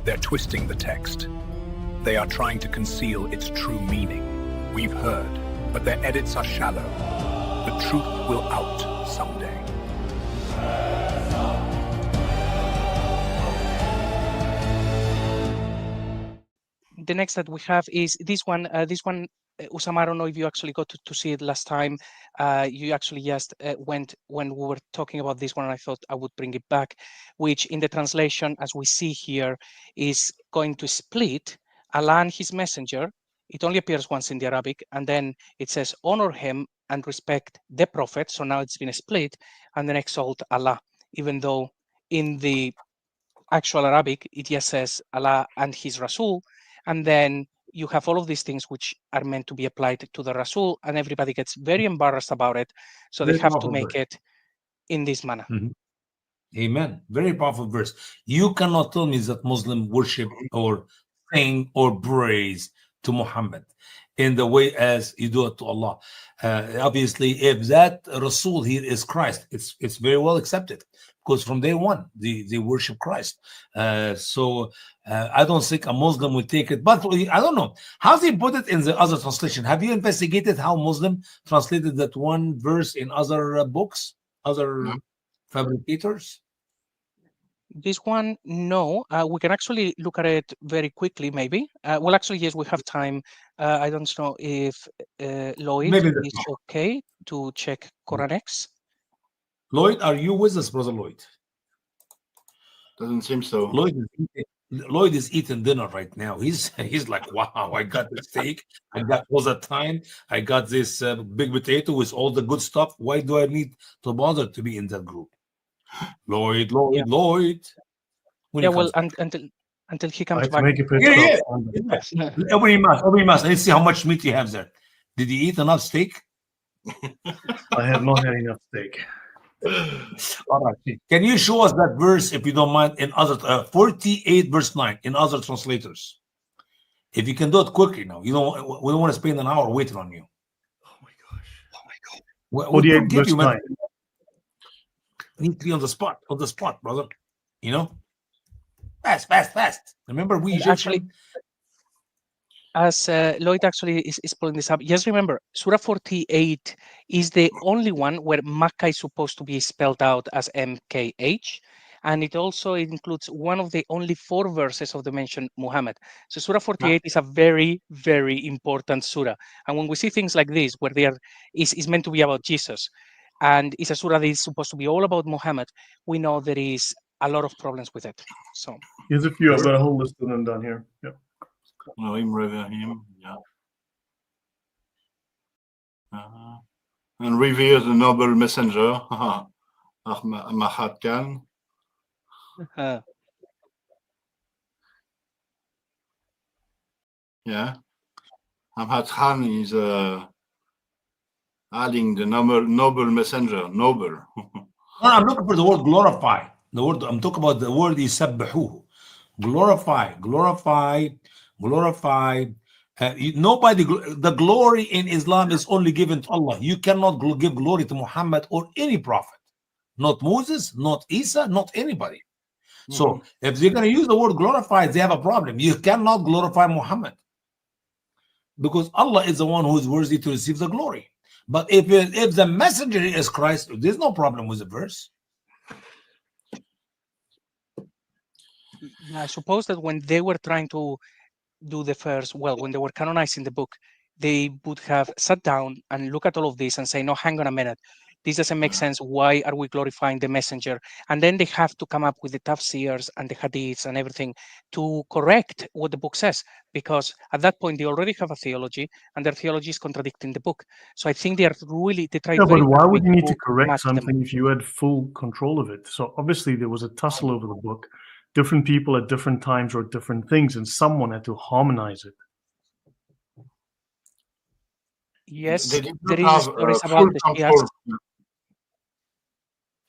They're twisting the text. They are trying to conceal its true meaning. We've heard, but their edits are shallow. The truth will out someday. The next that we have is this one. Usama, I don't know if you actually got to see it last time. You actually just went when we were talking about this one, and I thought I would bring it back, which in the translation, as we see here, is going to split Allah and his messenger. It only appears once in the Arabic, and then it says honor him and respect the prophet. So now it's been split, and then exalt Allah, even though in the actual Arabic, it just says Allah and his Rasul, and then you have all of these things which are meant to be applied to the Rasul, and everybody gets very embarrassed about it. So they have to make it in this manner. Amen. Very powerful verse. You cannot tell me that Muslim worship or sing or praise to Muhammad in the way as you do it to Allah. Obviously, if that Rasul here is Christ, it's very well accepted, because from day one they worship Christ. So I don't think a Muslim would take it, but I don't know how they put it in the other translation. Have you investigated how Muslim translated that one verse in other books, other fabricators? This one, no. We can actually look at it very quickly, maybe. Well, actually, yes, we have time. I don't know if Lloyd is okay to check Quranex. Lloyd, are you with us, Brother Lloyd? Doesn't seem so. Lloyd is eating dinner right now. He's like, wow, I got the steak, I got all the time, I got this big potato with all the good stuff. Why do I need to bother to be in that group? Lloyd. Yeah, well, until he comes back. Yeah. Open your mouth. Let's see how much meat you have there. Did you eat enough steak? I have not had enough steak. All right. Can you show us that verse, if you don't mind, in other 48 verse 9 in other translators? If you can do it quickly now. We don't want to spend an hour waiting on you. Oh my gosh. 48 verse 9. Need to be on the spot, brother. You know? Fast. Remember, we actually, as Lloyd actually is pulling this up, just remember, Surah 48 is the only one where Makkah is supposed to be spelled out as MKH, and it also includes one of the only 4 verses of the mentioned Muhammad. So Surah 48 is a very, very important surah. And when we see things like this, where is meant to be about Jesus, and it's a surah that is supposed to be all about Muhammad, we know there is a lot of problems with it. So here's a few. I've got a whole list of them down here. Yep. And revere the noble messenger, Ahmad Khan. Yeah, Ahmad Khan is adding the noble messenger, noble. I'm looking for the word glorify. I'm talking about the word yusabbihuhu. Glorify. Nobody. The glory in Islam is only given to Allah. You cannot give glory to Muhammad or any prophet. Not Moses, not Isa, not anybody. So if they're going to use the word glorify, they have a problem. You cannot glorify Muhammad, because Allah is the one who is worthy to receive the glory. But if the messenger is Christ, there's no problem with the verse. I suppose that when they were trying to do the first, when they were canonizing the book, they would have sat down and look at all of this and say, no, hang on a minute. this doesn't make sense. Why are we glorifying the messenger? And then they have to come up with the tafsirs and the hadiths and everything to correct what the book says, because at that point they already have a theology, and their theology is contradicting the book. So I think they try Yeah, very but why hard would you need to to correct match them. something if you had full control of it? So obviously there was a tussle over the book. Different people at different times wrote different things, and someone had to harmonize it. Yes, They did there not is have stories full about the control. Shias.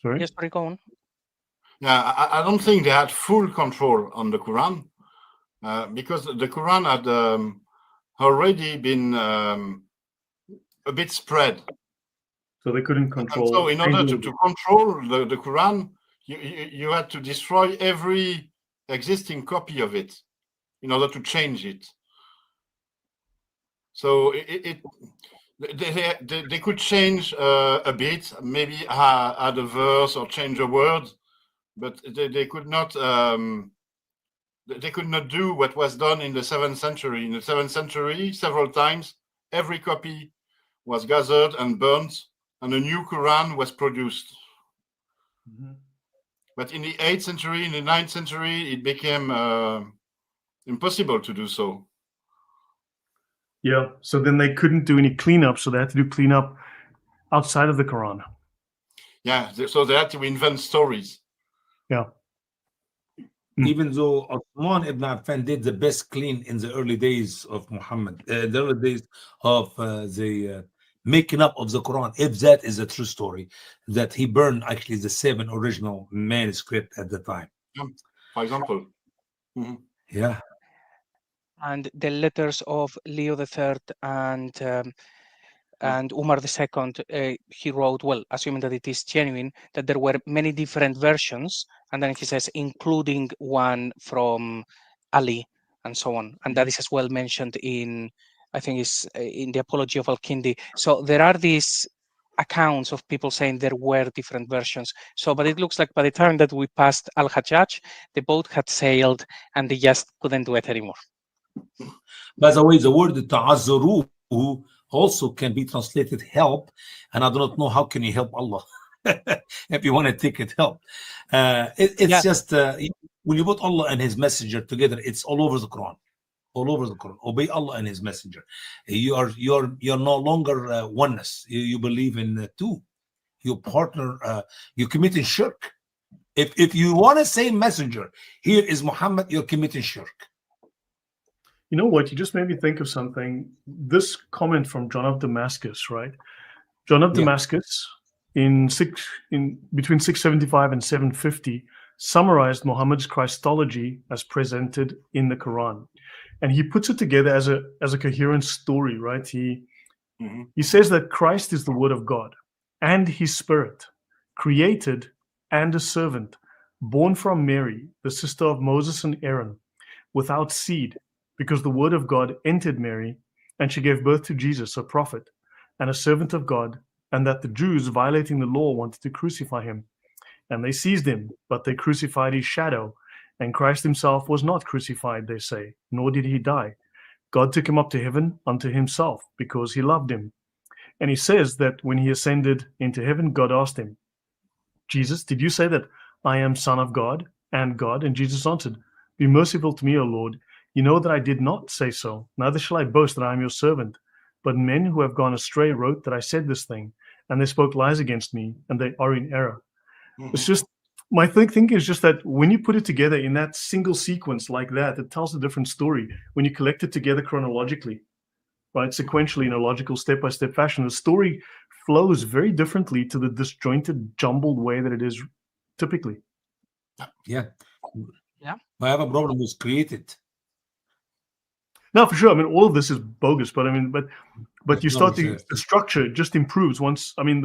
Sorry? Yes, sorry, go on. Yeah, I don't think they had full control on the Quran, because the Quran had already been a bit spread. So they couldn't And control. so in order to control the Quran, you had to destroy every existing copy of it in order to change it. So they could change a bit, maybe add a verse or change a word, but they could not do what was done in the 7th century. In the 7th century, several times, every copy was gathered and burnt, and a new Quran was produced. Mhm. But in the 8th century, in the 9th century, it became impossible to do so. Yeah, so then they couldn't do any cleanup, so they had to do cleanup outside of the Quran. Yeah, so they had to invent stories. Yeah. Even though Uthman ibn Affan did the best clean in the early days of Muhammad, the early days of the making up of the Quran, if that is a true story, that he burned actually the 7 original manuscript at the time. For example. Mm-hmm. Yeah. And the letters of Leo III and Umar II, he wrote, well, assuming that it is genuine, that there were many different versions, and then he says, including one from Ali and so on. And that is as well mentioned in, I think it's in the Apology of Al-Kindi. So there are these accounts of people saying there were different versions. So, but it looks like by the time that we passed Al-Hajjaj, the boat had sailed and they just couldn't do it anymore. By the way, the word ta'azzaru also can be translated help, and I do not know how can you help Allah if you want to take it help. It's just when you put Allah and His Messenger together, it's all over the Quran. All over the Quran. Obey Allah and His Messenger. You're no longer oneness. You believe in two. You partner. You committing shirk. If you want to say messenger, here is Muhammad. You're committing shirk. You know what? You just made me think of something. This comment from John of Damascus, right? John of Damascus, in between 675 and 750, summarized Muhammad's Christology as presented in the Quran, and he puts it together as a coherent story, right? He says that Christ is the Word of God and His Spirit, created and a servant, born from Mary, the sister of Moses and Aaron, without seed, because the Word of God entered Mary, and she gave birth to Jesus, a prophet and a servant of God, and that the Jews, violating the law, wanted to crucify him. And they seized him, but they crucified his shadow. And Christ himself was not crucified, they say, nor did he die. God took him up to heaven unto himself, because he loved him. And he says that when he ascended into heaven, God asked him, Jesus, did you say that I am Son of God and God? And Jesus answered, be merciful to me, O Lord. You know that I did not say so, neither shall I boast that I am your servant. But men who have gone astray wrote that I said this thing, and they spoke lies against me, and they are in error. It's just, my thinking is just that when you put it together in that single sequence like that, it tells a different story. When you collect it together chronologically, right, sequentially in a logical step-by-step fashion, the story flows very differently to the disjointed, jumbled way that it is typically. Yeah. I have a problem with created. No, for sure. I mean, all of this is bogus, but I mean, but you start the structure just improves once. I mean,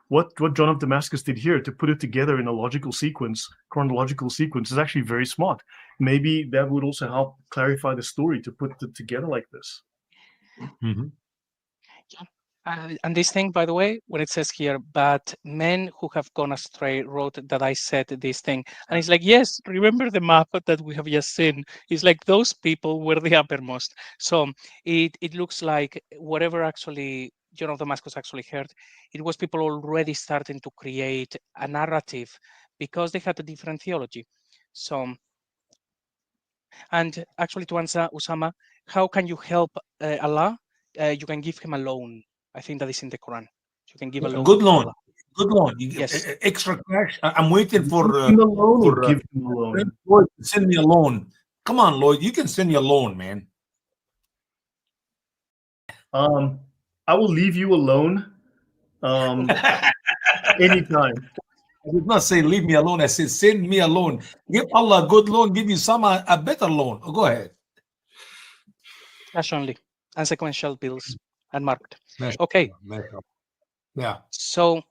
what John of Damascus did here to put it together in a logical sequence, chronological sequence, is actually very smart. Maybe that would also help clarify the story to put it together like this. And this thing, by the way, when it says here, but men who have gone astray wrote that I said this thing. And it's like, yes, remember the map that we have just seen? It's like those people were the uppermost. So it looks like whatever actually John of Damascus actually heard, it was people already starting to create a narrative because they had a different theology. So, and actually to answer Usama, how can you help Allah? You can give him a loan. I think that is in the Quran. You can give a loan. Good to loan. Allah. Good loan. Yes. Extra cash. I'm waiting for Give him a loan or give him a loan. Lloyd, send me a loan. Come on, Lloyd. You can send me a loan, man. I will leave you alone anytime. I did not say leave me alone. I said send me a loan. Give Allah a good loan. Give you some a better loan. Oh, go ahead. Cash only and sequential bills and marked. Mashallah, Okay. mashallah. Yeah. So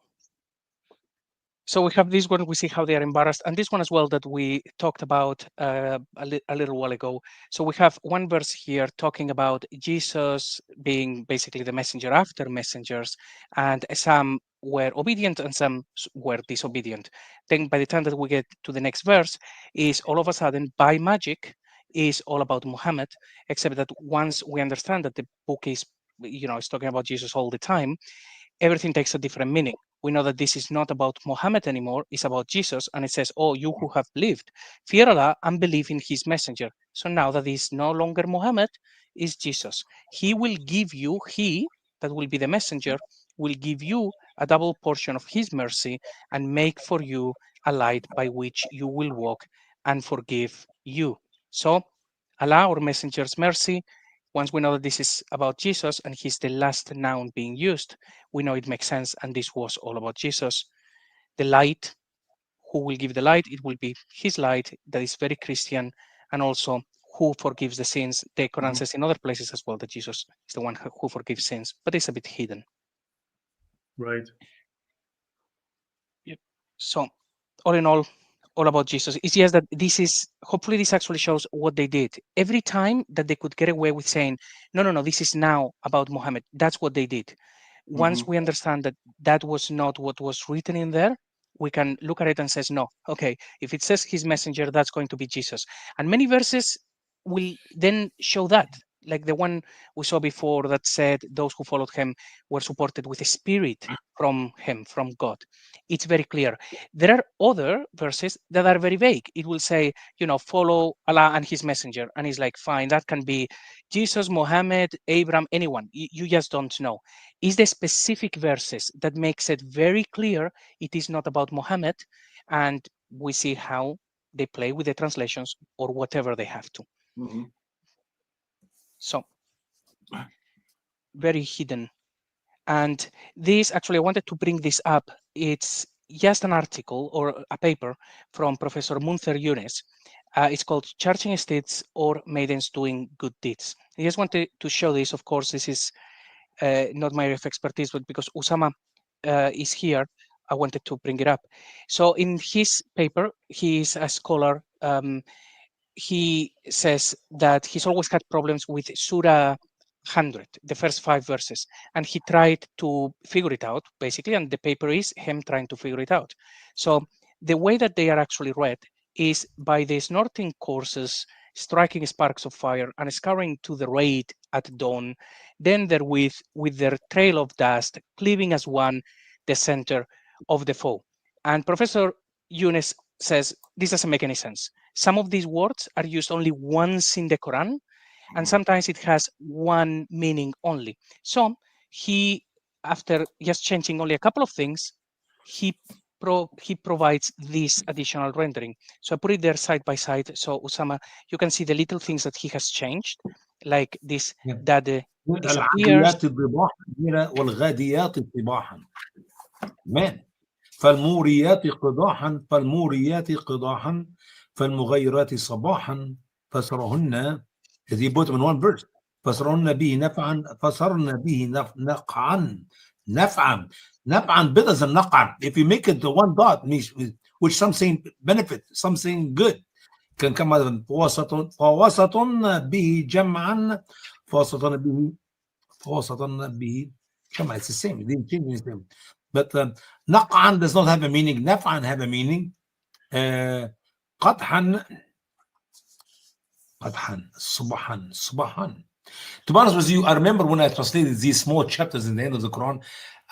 we have this one, we see how they are embarrassed, and this one as well that we talked about a little while ago. So we have one verse here talking about Jesus being basically the messenger after messengers, and some were obedient and some were disobedient. Then by the time that we get to the next verse, is all of a sudden by magic is all about Muhammad, except that once we understand that the book is, it's talking about Jesus all the time, everything takes a different meaning. We know that this is not about Muhammad anymore, it's about Jesus, and it says, oh, you who have believed, fear Allah and believe in his messenger. So now that is no longer Muhammad, is Jesus. He will give you, he, that will be the messenger, will give you a double portion of his mercy and make for you a light by which you will walk and forgive you. So Allah, our messenger's mercy, once we know that this is about Jesus and he's the last noun being used, we know it makes sense, and this was all about Jesus. The light, who will give the light? It will be his light, that is very Christian, and also who forgives the sins. The Quran says in other places as well that Jesus is the one who forgives sins, but it's a bit hidden. Right. Yep. So, all in all about Jesus. It's just that hopefully this actually shows what they did. Every time that they could get away with saying, no, this is now about Muhammad, that's what they did. Once we understand that that was not what was written in there, we can look at it and says, no, okay, if it says his messenger, that's going to be Jesus. And many verses will then show that, like the one we saw before that said those who followed him were supported with a spirit from him, from God. It's very clear. There are other verses that are very vague. It will say, follow Allah and his messenger. And it's like, fine, that can be Jesus, Muhammad, Abraham, anyone. You just don't know. It's the specific verses that makes it very clear it is not about Muhammad. And we see how they play with the translations or whatever they have to. So, very hidden. And this, actually, I wanted to bring this up. It's just an article or a paper from Professor Munther Yunus. It's called Charging Steeds or Maidens Doing Good Deeds. I just wanted to show this. Of course, this is not my area of expertise, but because Usama is here, I wanted to bring it up. So in his paper, he is a scholar. He says that he's always had problems with Surah 100, the first 5 verses, and he tried to figure it out, basically, and the paper is him trying to figure it out. So the way that they are actually read is by the snorting courses, striking sparks of fire, and scouring to the raid at dawn, then therewith, with their trail of dust, cleaving as one the center of the foe. And Professor Yunus says, this doesn't make any sense. Some of these words are used only once in the Quran, and sometimes it has one meaning only. So he, after just changing only a couple of things, he provides this additional rendering. So I put it there side by side. So Usama, you can see the little things that he has changed, like this, that disappears. فالموريات قضاحا فالمغيرات صباحا فسرهن. He put them in one verse. فسرهن به نفعا better than نقعا. If you make it the one dot, means which something benefit, something good, can come out of فوسط به جمعا فوسط به جمع. It's the same. It didn't change anything. But نقعا does not have a meaning. نفعا have a meaning. قدحا صبحا To be honest with you, I remember when I translated these small chapters in the end of the Quran,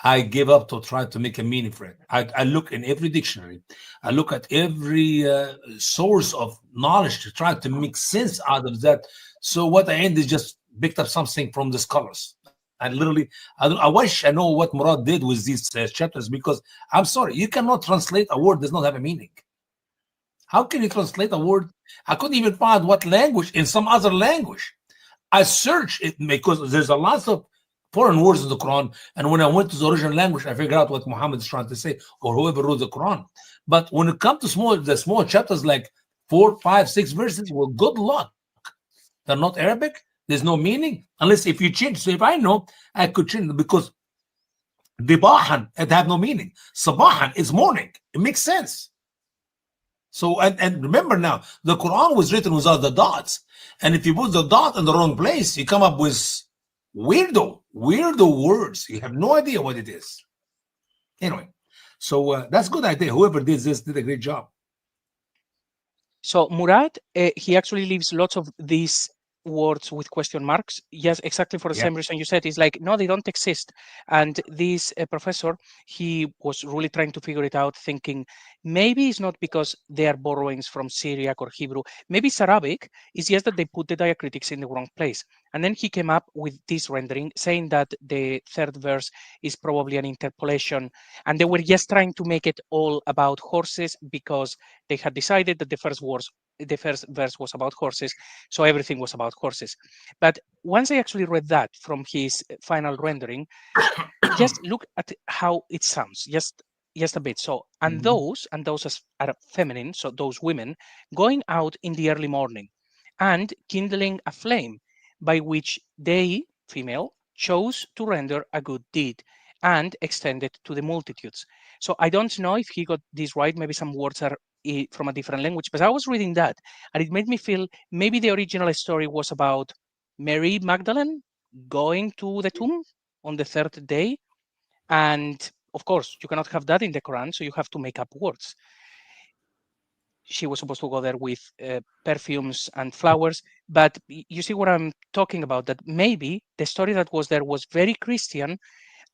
I gave up to try to make a meaning for it. I look in every dictionary, I look at every source of knowledge to try to make sense out of that. So what I ended just picked up something from the scholars. And literally, I wish I know what Murad did with these chapters, because I'm sorry, you cannot translate a word that does not have a meaning. How can you translate a word? I couldn't even find what language in some other language. I searched it because there's a lot of foreign words in the Quran, and when I went to the original language, I figured out what Muhammad is trying to say, or whoever wrote the Quran. But when it comes to the small chapters like 4, 5, 6 verses, well, good luck. They're not Arabic. There's no meaning unless if you change. So if I know, I could change it, because dibahan, it have no meaning. Sabahan is morning. It makes sense. So and remember now, the Quran was written without the dots, and if you put the dot in the wrong place, you come up with weirdo words. You have no idea what it is. Anyway, so that's a good idea. Whoever did this did a great job. So Murad, he actually leaves lots of these words with question marks. Yes, exactly for the same reason you said. It's like, no, they don't exist. And this professor, he was really trying to figure it out, thinking maybe it's not because they are borrowings from Syriac or Hebrew. Maybe it's Arabic. It's just that they put the diacritics in the wrong place. And then he came up with this rendering, saying that the third verse is probably an interpolation. And they were just trying to make it all about horses, because they had decided that the first verse was about horses, so everything was about horses. But once I actually read that from his final rendering, just look at how it sounds, just a bit. So, and those are feminine, so those women going out in the early morning and kindling a flame by which they, female, chose to render a good deed and extend it to the multitudes. So I don't know if he got this right. Maybe some words are from a different language, but I was reading that and it made me feel maybe the original story was about Mary Magdalene going to the tomb on the third day. And of course, you cannot have that in the Quran, so you have to make up words. She was supposed to go there with perfumes and flowers, but you see what I'm talking about, that maybe the story that was there was very Christian,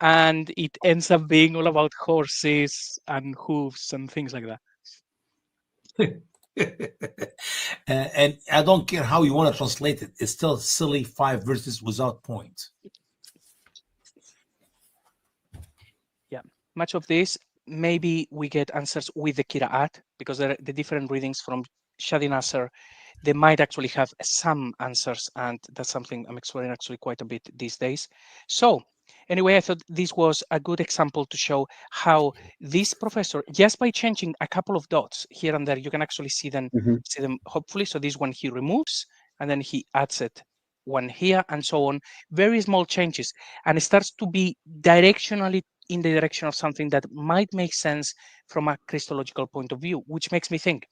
and it ends up being all about horses and hooves and things like that. And I don't care how you want to translate it. It's still silly 5 verses without point. Yeah, much of this, maybe we get answers with the Qira'at, because the different readings from Shadi Nasser, they might actually have some answers, and that's something I'm exploring actually quite a bit these days. So anyway, I thought this was a good example to show how this professor, just by changing a couple of dots here and there, you can actually see them, hopefully. So this one he removes, and then he adds it one here, and so on. Very small changes, and it starts to be directionally in the direction of something that might make sense from a Christological point of view, which makes me think,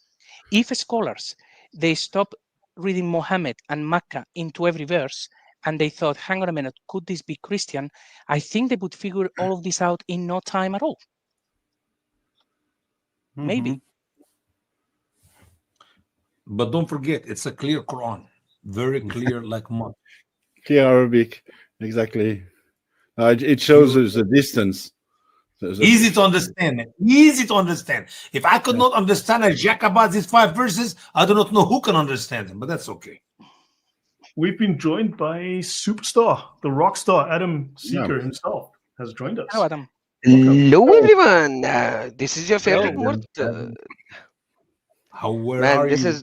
if scholars, they stop reading Muhammad and Makkah into every verse, and they thought, hang on a minute, could this be Christian? I think they would figure all of this out in no time at all. Maybe. But don't forget, it's a clear Quran. Very clear, like mud. Clear Arabic, exactly. It shows us the distance. Easy to understand. Easy to understand. If I could not understand a jack about these 5 verses, I do not know who can understand them, but that's okay. We've been joined by superstar, the rock star, Adam Seeker himself has joined us. Hello, Adam. Hello, everyone. This is your favorite Hello. Murt. Where Man, are this you?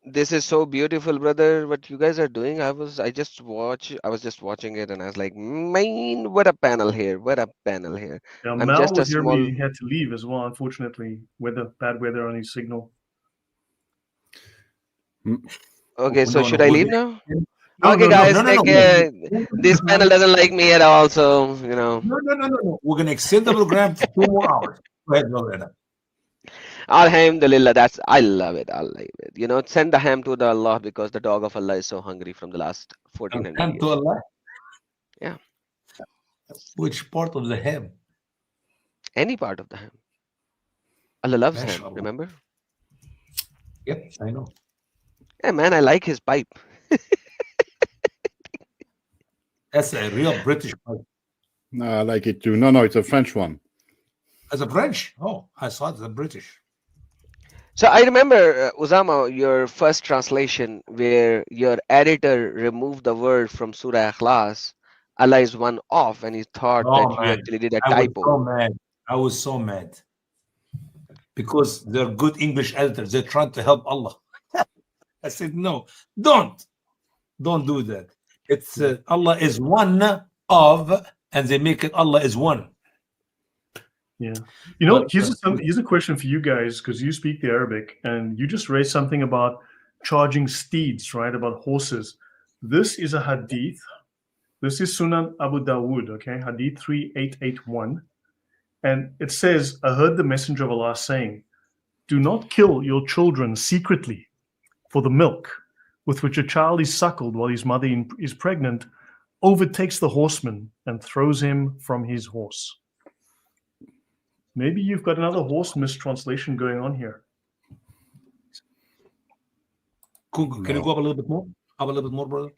this is so beautiful, brother. What you guys are doing? I was just watching it, and I was like, man, what a panel here! What a panel here! Yeah, I'm Mal just a was here, small. but he had to leave as well, unfortunately. Bad weather on his signal. Okay, so No, should no, I we're leave gonna- now? No, Okay, no, no, guys, no, no, take no. care. This panel doesn't like me at all, so you know. No. We're going to extend the program for 2 more hours. Go ahead, Loretta. Alhamdulillah, I love it. I like it. You know, send the ham to the Allah, because the dog of Allah is so hungry from the last 1400 Ham to years. Allah. Yeah. Which part of the ham? Any part of the ham. Allah loves ham, Mashallah. remember? Yep, I know. Yeah, man, I like his pipe. That's a real British word. No, I like it too. No, it's a French one. As a French? Oh, I saw it as a British. So I remember, Usama, your first translation where your editor removed the word from Surah Ikhlas, Allah is one off, and he thought that Oh you man, actually did a I was typo. so mad. I was so mad because they're good English editors. They're trying to help Allah. I said, no, don't do that. It's Allah is one of, and they make it Allah is one. Yeah. You know, But, here's a question for you guys, because you speak the Arabic and you just raised something about charging steeds, right? About horses. This is a hadith. This is Sunan Abu Dawood, okay? Hadith 3881. And it says, I heard the Messenger of Allah saying, do not kill your children secretly for the milk with which a child is suckled while his mother is pregnant overtakes the horseman and throws him from his horse. Maybe you've got another horse mistranslation going on here. can you go up a little bit more? Up a little bit more, brother?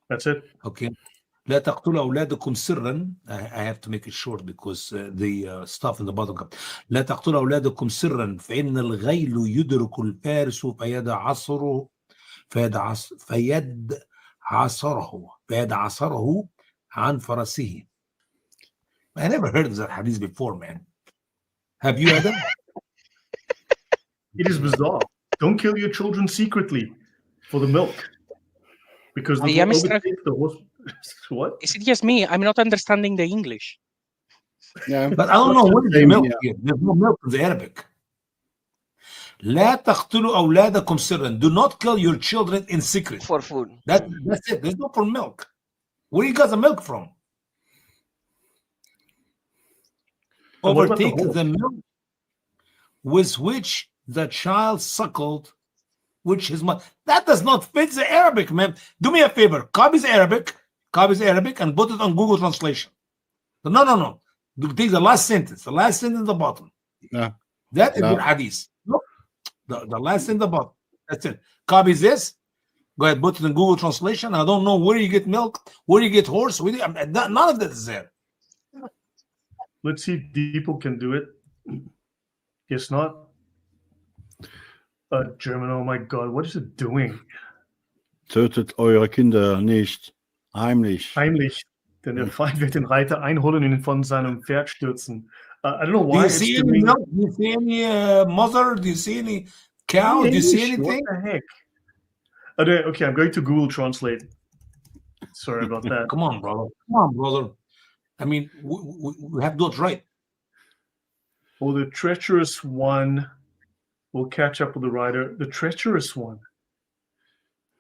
That's it. Okay. لا تقتلوا أولادكم سرا. I have to make it short because the stuff in the bottom comes. لا تقتلوا أولادكم سرا فإن الغيل يدرك الفارس فيد عصره عن فرسه. I never heard of that hadith before, man. Have you, Adam? It is bizarre. Don't kill your children secretly for the milk, because they will overtake the horse. What? Is it just me? I'm not understanding the English. Yeah, but I don't know what is the milk here. There's no milk in the Arabic. لا تقتلوا أولادكم سرا. Do not kill your children in secret. For food. That's it. There's no for milk. Where you got the milk from? Overtake the milk with which the child suckled, which his mother. That does not fit the Arabic, man. Do me a favor. Copy the Arabic, and put it on Google Translation. No. Take the last sentence. The last sentence at the bottom. Yeah. That is the hadith. Look, the last sentence at the bottom. That's it. Copy this. Go ahead, put it in Google Translation. I don't know where you get milk, where you get horse. None of that is there. Let's see if people can do it. Guess not. German, oh my God, what is it doing? Tötet eure Kinder nicht. Heimlich. Heimlich. Denn der Feind wird den Reiter einholen und ihn von seinem Pferd stürzen. I don't know why. Do you see any milk? Do you see any mother? Do you see any cow? Do you see anything? What the heck? Okay, I'm going to Google Translate. Sorry about that. Come on, brother. I mean, we have to do it right. Oh, the treacherous one will catch up with the rider. The treacherous one.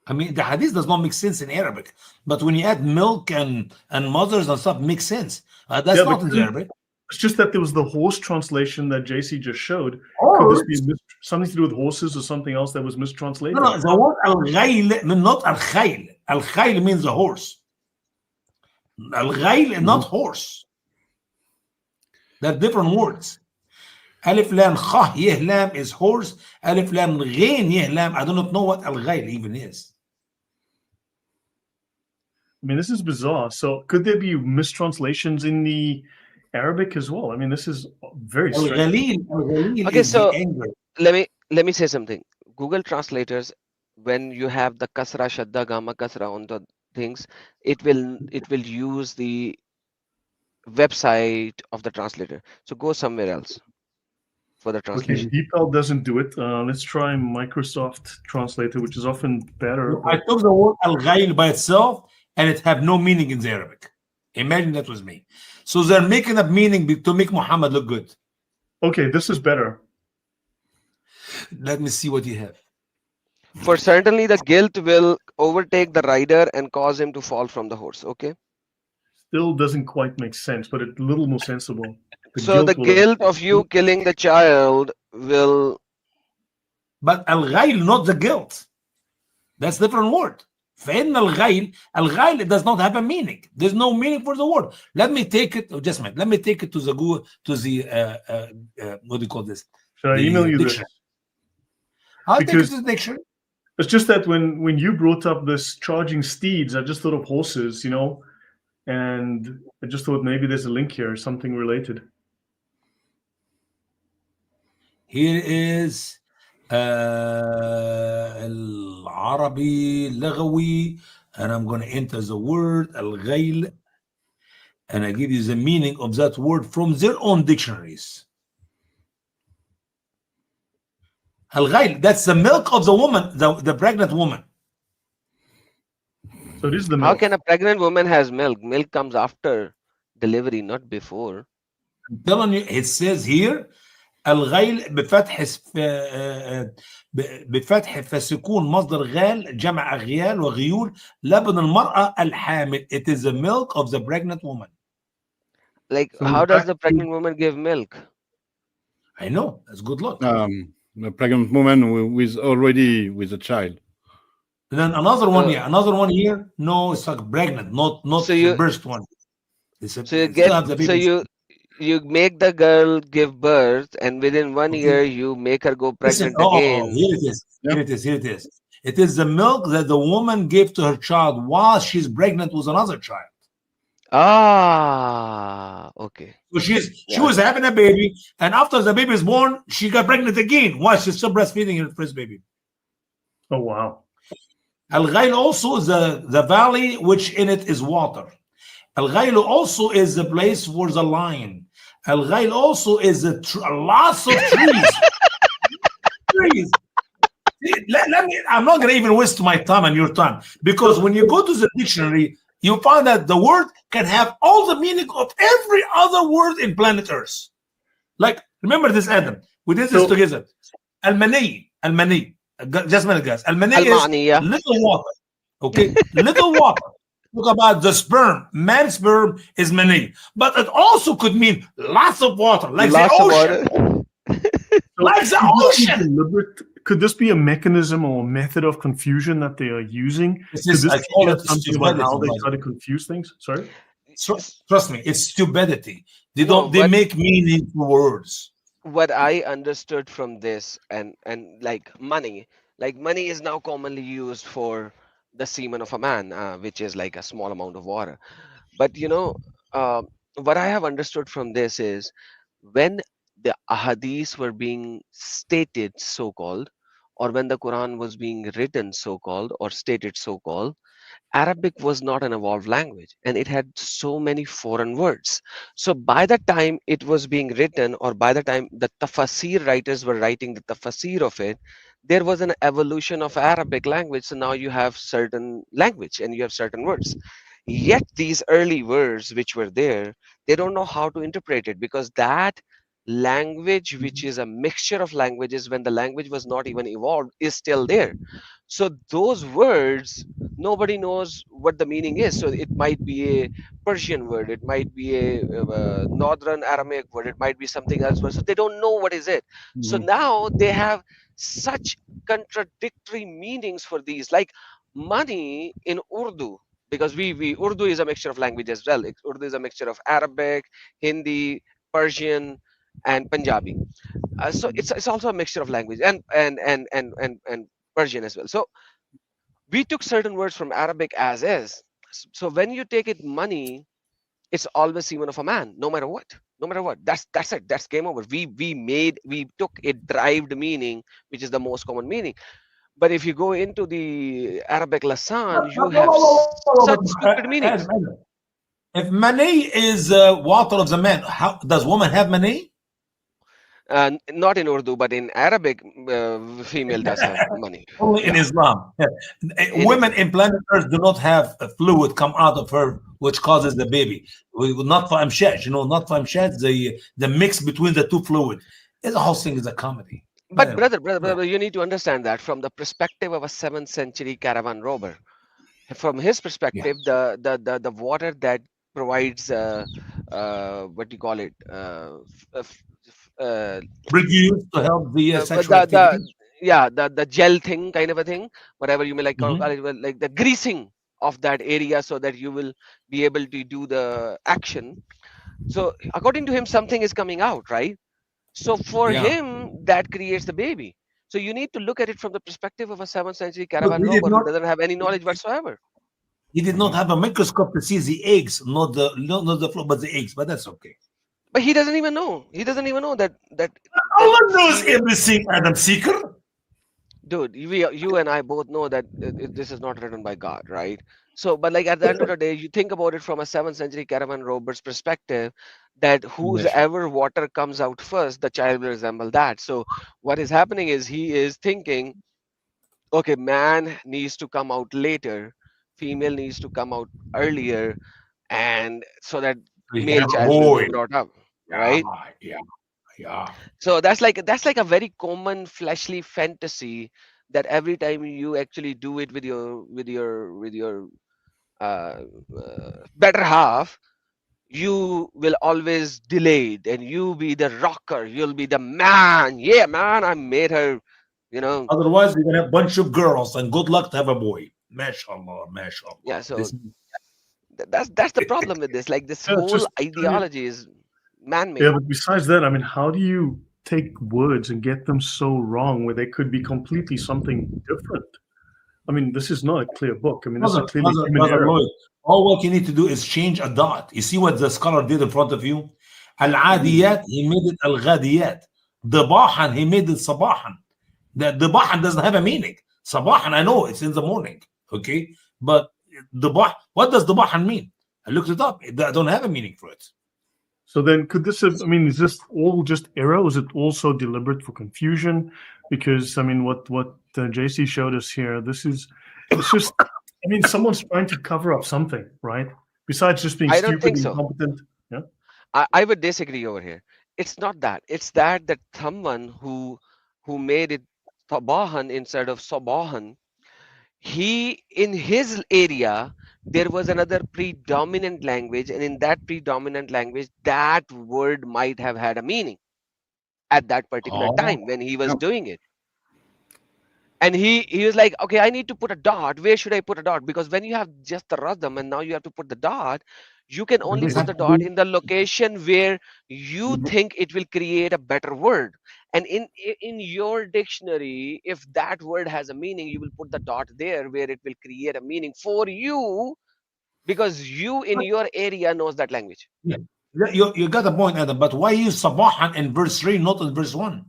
I mean, the hadith does not make sense in Arabic, but when you add milk and mothers and stuff, makes sense. That's not in Arabic. It's just that there was the horse translation that JC just showed. Could this be something to do with horses or something else that was mistranslated? No, the word al-ghayl, not al-khayl. Al-khayl means the horse. Al-ghayl, not horse. They're different words. Alif lam kha yeh lam is horse. Alif lam ghain yeh lam. I do not know what al-ghayl even is. I mean, this is bizarre. So could there be mistranslations in the Arabic as well? I mean, this is very strange. Okay, so let me say something. Google translators, when you have the kasra, shadda, gamma, kasra on the things, it will use the website of the translator. So go somewhere else for the translation. Okay, DeepL doesn't do it. Let's try Microsoft Translator, which is often better. I took the word al-ghayl by itself, and it have no meaning in the Arabic. Imagine that was me. So they're making up meaning to make Muhammad look good. Okay, this is better. Let me see what you have. For certainly the guilt will overtake the rider and cause him to fall from the horse. Okay. Still doesn't quite make sense, but it's a little more sensible. The guilt of you killing the child will. But al-ghayl, not the guilt. That's a different word. فإن الغيل does not have a meaning. There's no meaning for the word. Let me take it. Just a minute. Let me take it to the what do you call this? Should I email you this? I'll take it to the dictionary. It's just that when you brought up this charging steeds, I just thought of horses. You know, and I just thought maybe there's a link here, something related. Here is العربي لغوي, and I'm going to enter the word الغيل, and I give you the meaning of that word from their own dictionaries. الغيل, that's the milk of the woman, the pregnant woman. So this is the How milk. can a pregnant woman has milk? Milk comes after delivery, not before. I'm telling you, it says here الغيل بفتح فسكون مصدر غال جمع غيال وغيول لبن المرأة الحامل. It is the milk of the pregnant woman. Like, So how does back the to- pregnant woman give milk? I know, that's good luck. A pregnant woman with already with a child. And then another one, another one here. No, it's like pregnant, not So the you- birth one. It's a, So you still have the get, so baby. you make the girl give birth, and within 1 Okay. year you make her go Listen, pregnant again. here it is. Yeah. Here it is. Here it is. It is the milk that the woman gave to her child while she's pregnant with another child. Ah, okay. So she Yeah. was having a baby, and after the baby is born, she got pregnant again while she's still breastfeeding her first baby. Oh wow. Al-Ghayl also is the valley which in it is water. Al-Ghayl also is the place for the lion. Al-Ghayl also is lots of trees. Trees. Let me, I'm not going to even waste my time and your time, because when you go to the dictionary, you find that the word can have all the meaning of every other word in planet Earth. Like, remember this, Adam. We did this together. Al-Mani. Just a minute, guys. Al-Mani is Al-Ma'niya. little water. Okay? Little water. Talk about the sperm. Man's sperm is mani. But it also could mean lots of water, like Lots the of ocean. So Like the could this be ocean. deliberate- Could this be a mechanism or a method of confusion that they are using? This Could is, this I call be it something about how stupidity, they by try the to way. confuse things? Sorry. Trust me, it's stupidity. They No, don't. They but- make meaning to words. What I understood from this, and like money is now commonly used for the semen of a man, which is like a small amount of water. But what I have understood from this is when the ahadith were being stated, so called, or when the Quran was being written, so called, or stated, so called, Arabic was not an evolved language, and it had so many foreign words. So by the time it was being written, or by the time the tafsir writers were writing the tafsir of it, there was an evolution of Arabic language. So now you have certain language and you have certain words. Yet these early words which were there, they don't know how to interpret it, because that language, which is a mixture of languages when the language was not even evolved, is still there. So those words, nobody knows what the meaning is. So it might be a Persian word, it might be a northern Aramaic word, it might be something else. So they don't know what is it. So now they have such contradictory meanings for these, like money in Urdu, because we Urdu is a mixture of language as well. Urdu is a mixture of Arabic, Hindi, Persian, and Punjabi. So it's also a mixture of language and Persian as well. So we took certain words from Arabic as is. So when you take it money, it's always semen of a man, no matter what. No matter what. That's it. That's game over. We took a derived meaning, which is the most common meaning. But if you go into the Arabic Lasan, you have such stupid meanings. If money is water of the man, how does woman have money? Not in Urdu, but in Arabic, female does have money. Only in Islam. Women in planet Earth do not have a fluid come out of her which causes the baby. Not for amshaj, not for amshaj, the mix between the two fluids. The whole thing is a comedy. But brother, you need to understand that from the perspective of a 7th century caravan robber. From his perspective, the water that provides what do you call it? Reduce to help the sexual activity. The gel thing, kind of a thing, whatever you may like call it, like the greasing of that area, so that you will be able to do the action. So according to him, something is coming out, right? So for him, that creates the baby. So you need to look at it from the perspective of a 7th century caravan robber who doesn't have any knowledge whatsoever. He did not have a microscope to see the eggs, not the floor, but the eggs. But that's okay. But he doesn't even know. He doesn't even know that Allah knows everything, Adam Seeker. dude, you and I both know that this is not written by God, right? So, but like at the end of the day, you think about it from a 7th century caravan rover's perspective, that whoever water comes out first, the child will resemble that. So, what is happening is he is thinking, okay, man needs to come out later, female needs to come out earlier, and so that We male have a child will be boy. brought up, Yeah, right? yeah. So that's like a very common fleshly fantasy that every time you actually do it with your uh, better half, you will always delay it, and you be the rocker, you'll be the man. Yeah, man, I made her, you know. Otherwise, we're gonna have a bunch of girls, and good luck to have a boy. MashaAllah, MashaAllah. Yeah, so This- that's the problem with this. Like this Yeah, whole just, I mean, ideology is man-made. yeah, but besides that, I mean, how do you take words and get them so wrong where they could be completely something different? I mean, this is not a clear book. I mean, this is clearly human Brother error. Lloyd, all what you need to do is change a dot. You see what the scholar did in front of you? Al-Adiyat, he made it Al-Ghadiyat. Dibahan, he made it Sabahan. The Dibahan doesn't have a meaning. Sabahan, I know it's in the morning, okay? But Dibah, what does Dibahan mean? I looked it up. I don't have a meaning for it. So then, could this have? I mean, is this all just error? Or is it also deliberate for confusion? Because I mean, what JC showed us here, it's just. I mean, someone's trying to cover up something, right? Besides just being I don't stupid think and so. incompetent. Yeah. I would disagree over here. It's not that. It's that someone who made it Sabahan instead of Sabahan, he in his area there was another predominant language, and in that predominant language that word might have had a meaning at that particular Oh, time when he was Yeah. doing it. And he was like, okay, I need to put a dot. Where should I put a dot? Because when you have just the radam and now you have to put the dot, you can only This put has the to dot be- in the location where you think it will create a better word. And in your dictionary, if that word has a meaning, you will put the dot there where it will create a meaning for you, because you in your area knows that language. Yeah. You got a point, Adam, but why use Sabahan in verse 3, not in verse 1?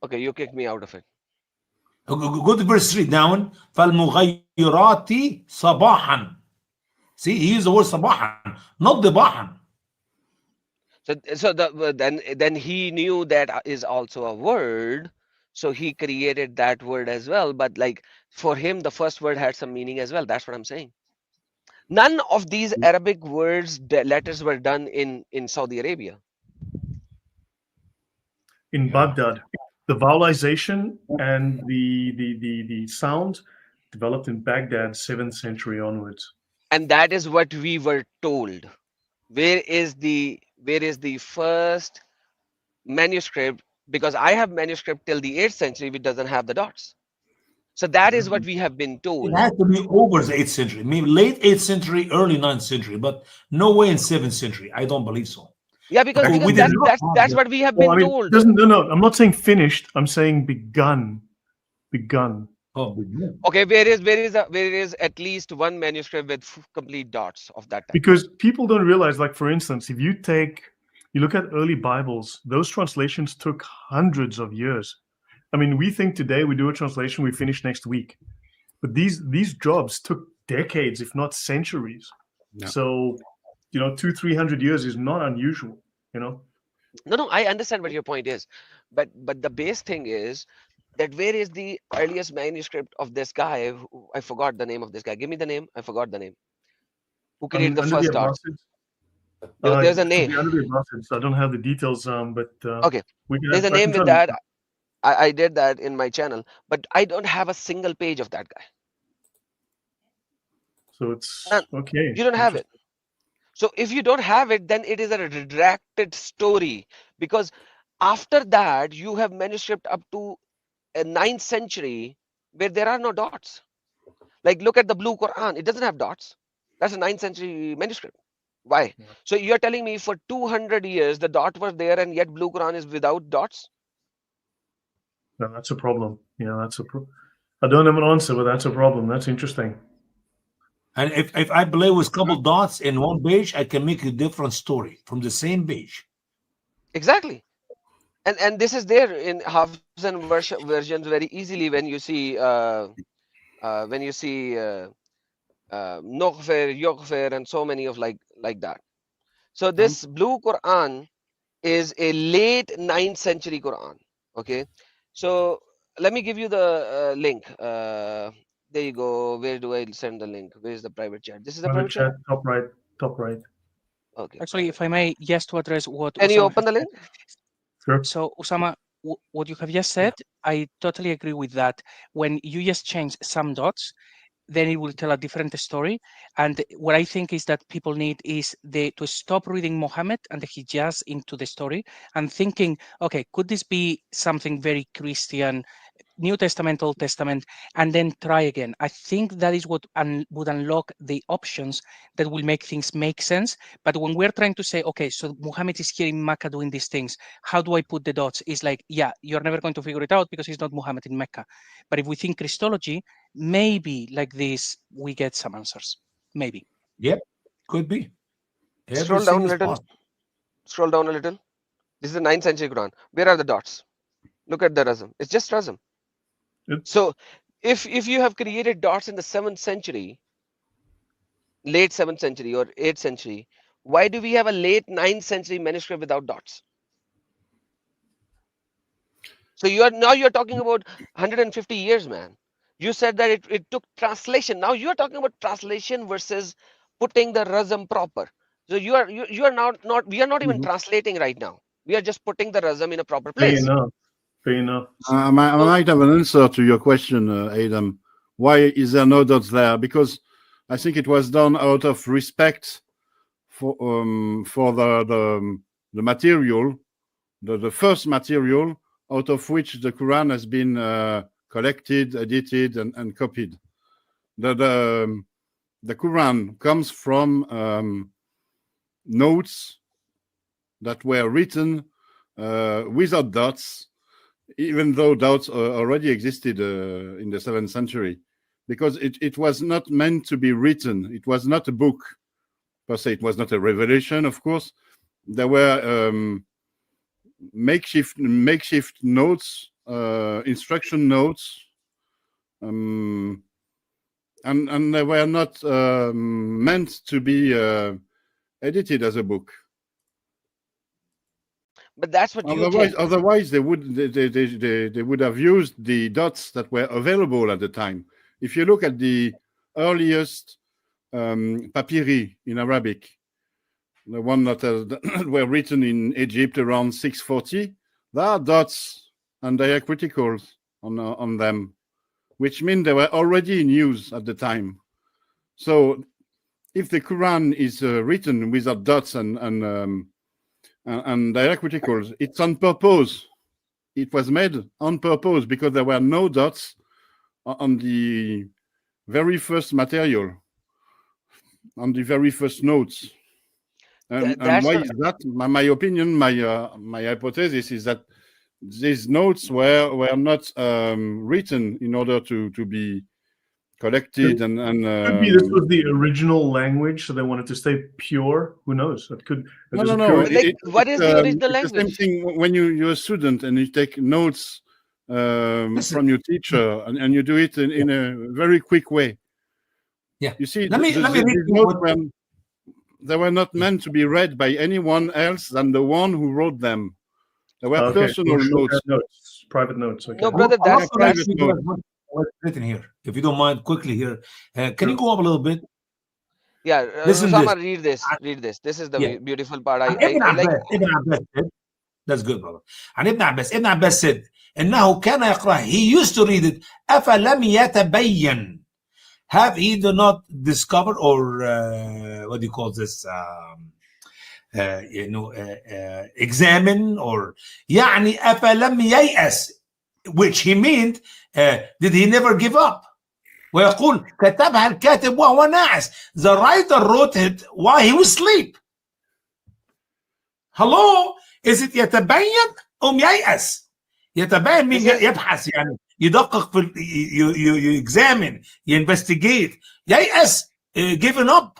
Okay, you kicked me out of it. Go to verse 3 down. فَالْمُغَيِّرَاتِ صَبَاحًا. See, he used the word Sabahan, not Dibahan. So then he knew that is also a word, so he created that word as well. But like for him, the first word had some meaning as well. That's what I'm saying. None of these Arabic words, letters were done in Saudi Arabia. In Baghdad, the vowelization and the sound developed in Baghdad 7th century onwards. And that is what we were told. Where is the first manuscript? Because I have manuscript till the 8th century which doesn't have the dots. So that is what we have been told. It had to be over the 8th century, maybe late 8th century, early 9th century, but no way in 7th century. I don't believe so. Yeah, because Okay, we did not have that's the- what we have Well, been I mean, told. no. I'm not saying finished. I'm saying begun. Begun. Oh, but yeah. Okay, where is at least one manuscript with complete dots of that type? Because people don't realize, like for instance, if you look at early Bibles, those translations took hundreds of years. I mean, we think today we do a translation, we finish next week, but these jobs took decades, if not centuries. Yeah. So, 200-300 years is not unusual. No, I understand what your point is, but the base thing is that where is the earliest manuscript of this guy? I forgot the name of this guy. Give me the name. I forgot the name. Who created the Under first the dots? Abbasids, There's a it should name. be under the Abbasids. I don't have the details, but Okay, we can there's a I can name try with to- that. I did that in my channel, but I don't have a single page of that guy. So it's None. okay. You don't have it. So if you don't have it, then it is a redacted story, because after that you have manuscript up to a 9th century where there are no dots. Like look at the Blue Quran, it doesn't have dots. That's a 9th century manuscript. Why? Yeah. So you're telling me for 200 years the dot was there and yet Blue Quran is without dots? No, that's a problem. Yeah, that's a problem. I don't have an answer, but that's a problem. That's interesting. And if I play with couple dots in one page, I can make a different story from the same page. Exactly. And this is there in Hafs and versions very easily when you see Nughfir, Yughfir, and so many of like that. So this blue Quran is a late 9th century Quran. Okay, so let me give you the link. There you go. Where do I send the link? Where is the private chat? This is the private chat. Top right, top right. Okay. Actually, if I may, just to address what Can you Usama open the has link? Sure. So, Usama, what you have just said, I totally agree with that. When you just change some dots, then it will tell a different story. And what I think is that people need is to stop reading Muhammad and the Hijaz into the story and thinking, okay, could this be something very Christian, New Testament, Old Testament, and then try again. I think that is what would unlock the options that will make things make sense. But when we're trying to say, okay, so Muhammad is here in Mecca doing these things, how do I put the dots? It's like, yeah, you're never going to figure it out because he's not Muhammad in Mecca. But if we think Christology, maybe like this, we get some answers. Maybe. Yep, could be. Scroll down a little. Scroll down a little. This is the 9th century Quran. Where are the dots? Look at the razm. It's just razm. So if you have created dots in the 7th century, late 7th century or 8th century, why do we have a late 9th century manuscript without dots? So you're talking about 150 years, man. You said that it took translation. Now you're talking about translation versus putting the razm proper. So you are not we are not even translating right now. We are just putting the razm in a proper place. Fair enough. I might have an answer to your question, Adam. Why is there no dots there? Because I think it was done out of respect for the material, the first material out of which the Quran has been collected, edited, and copied. The Quran comes from notes that were written without dots, even though dots already existed in the 7th century, because it was not meant to be written. It was not a book per se. It was not a revelation, of course. There were makeshift notes, instruction notes, and they were not meant to be edited as a book. But that's what otherwise they would have used the dots that were available at the time. If you look at the earliest papyri in Arabic, the one that were written in Egypt around 640, there are dots and diacriticals on them, which mean they were already in use at the time. So if the Quran is written without dots and diacriticals, it's on purpose. It was made on purpose because there were no dots on the very first material, on the very first notes. And why is that? My opinion, my hypothesis is that these notes were not written in order to be collected and could be this was the original language, so they wanted to stay pure. Who knows? That could. No. What is the original language? The same thing when you're a student and you take notes from your teacher and you do it in a very quick way. Yeah. You see, let me read they were not meant to be read by anyone else than the one who wrote them. They were personal notes, private notes. Okay. No, brother, that's what's written here. If you don't mind, quickly here, can you go up a little bit? Yeah, Usama, read this. This is the beautiful part. I like. Ibn Abbas said, that's good, brother. And Ibn Abbas said, إنه كان يقرأ. He used to read it. أفلم يتبين. Have he do not discover or what do you call this? Examine or يعني أفلم ييأس, which he meant did he never give up? ويقول كتبها الكاتب وهو ناعس. The writer wrote it while he was asleep. Hello, is it يتبين أم ييأس? يتبين means يبحث يعني يدقق في you examine, you investigate. ييأس, given up.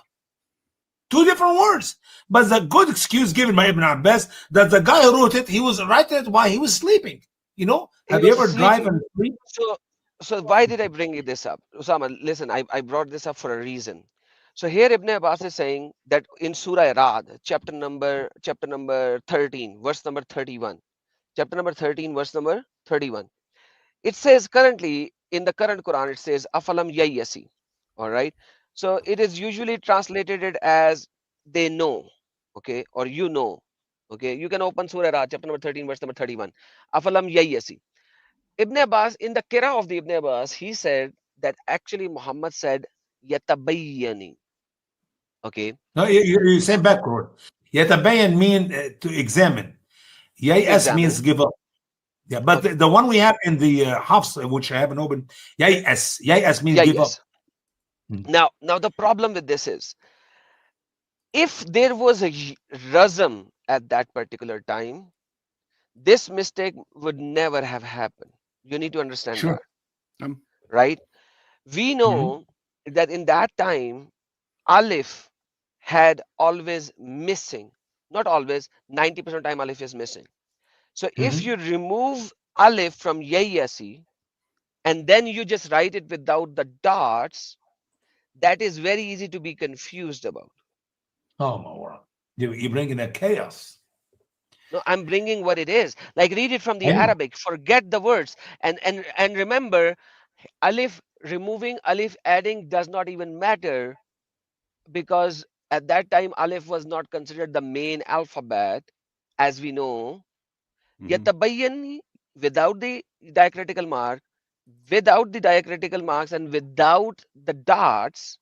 Two different words. But the good excuse given by Ibn Abbas that the guy who wrote it, he was writing it while he was sleeping. You know, He have you was ever drive sleeping. and sleep? So why did I bring this up? Usama, listen, I brought this up for a reason. So here Ibn Abbas is saying that in Surah Ra'd, chapter number 13, verse number 31. Chapter number 13, verse number 31. It says currently in the current Quran, it says Afalam Yayyasi. All right. So it is usually translated it as they know, okay, or you know. Okay, you can open Surah Ra'd, chapter number 13, verse number 31. Afalam Yayyasi. Ibn Abbas, in the Qira of the Ibn Abbas, he said that actually Muhammad said Yatabayyani. Okay. No, you say backward. يتبين mean to examine. ييأس means Examine. give up. Yeah, but Okay. the one we have in the Hafs, which I haven't opened, ييأس. ييأس means Yeah, give up. yes. Now the problem with this is, if there was a razm at that particular time, this mistake would never have happened. You need to understand Sure. that, right? We know that in that time, Alif had always missing. Not always, 90% of time Alif is missing. So if you remove Alif from Yayyasi and then you just write it without the dots, that is very easy to be confused about. Oh my word. You're bringing a chaos. No, I'm bringing what it is. Like, read it from the Arabic, forget the words. And remember, Alif, removing Alif, adding does not even matter, because at that time Alif was not considered the main alphabet, as we know. Yatabayyan, without the diacritical mark, without the diacritical marks, and without the dots,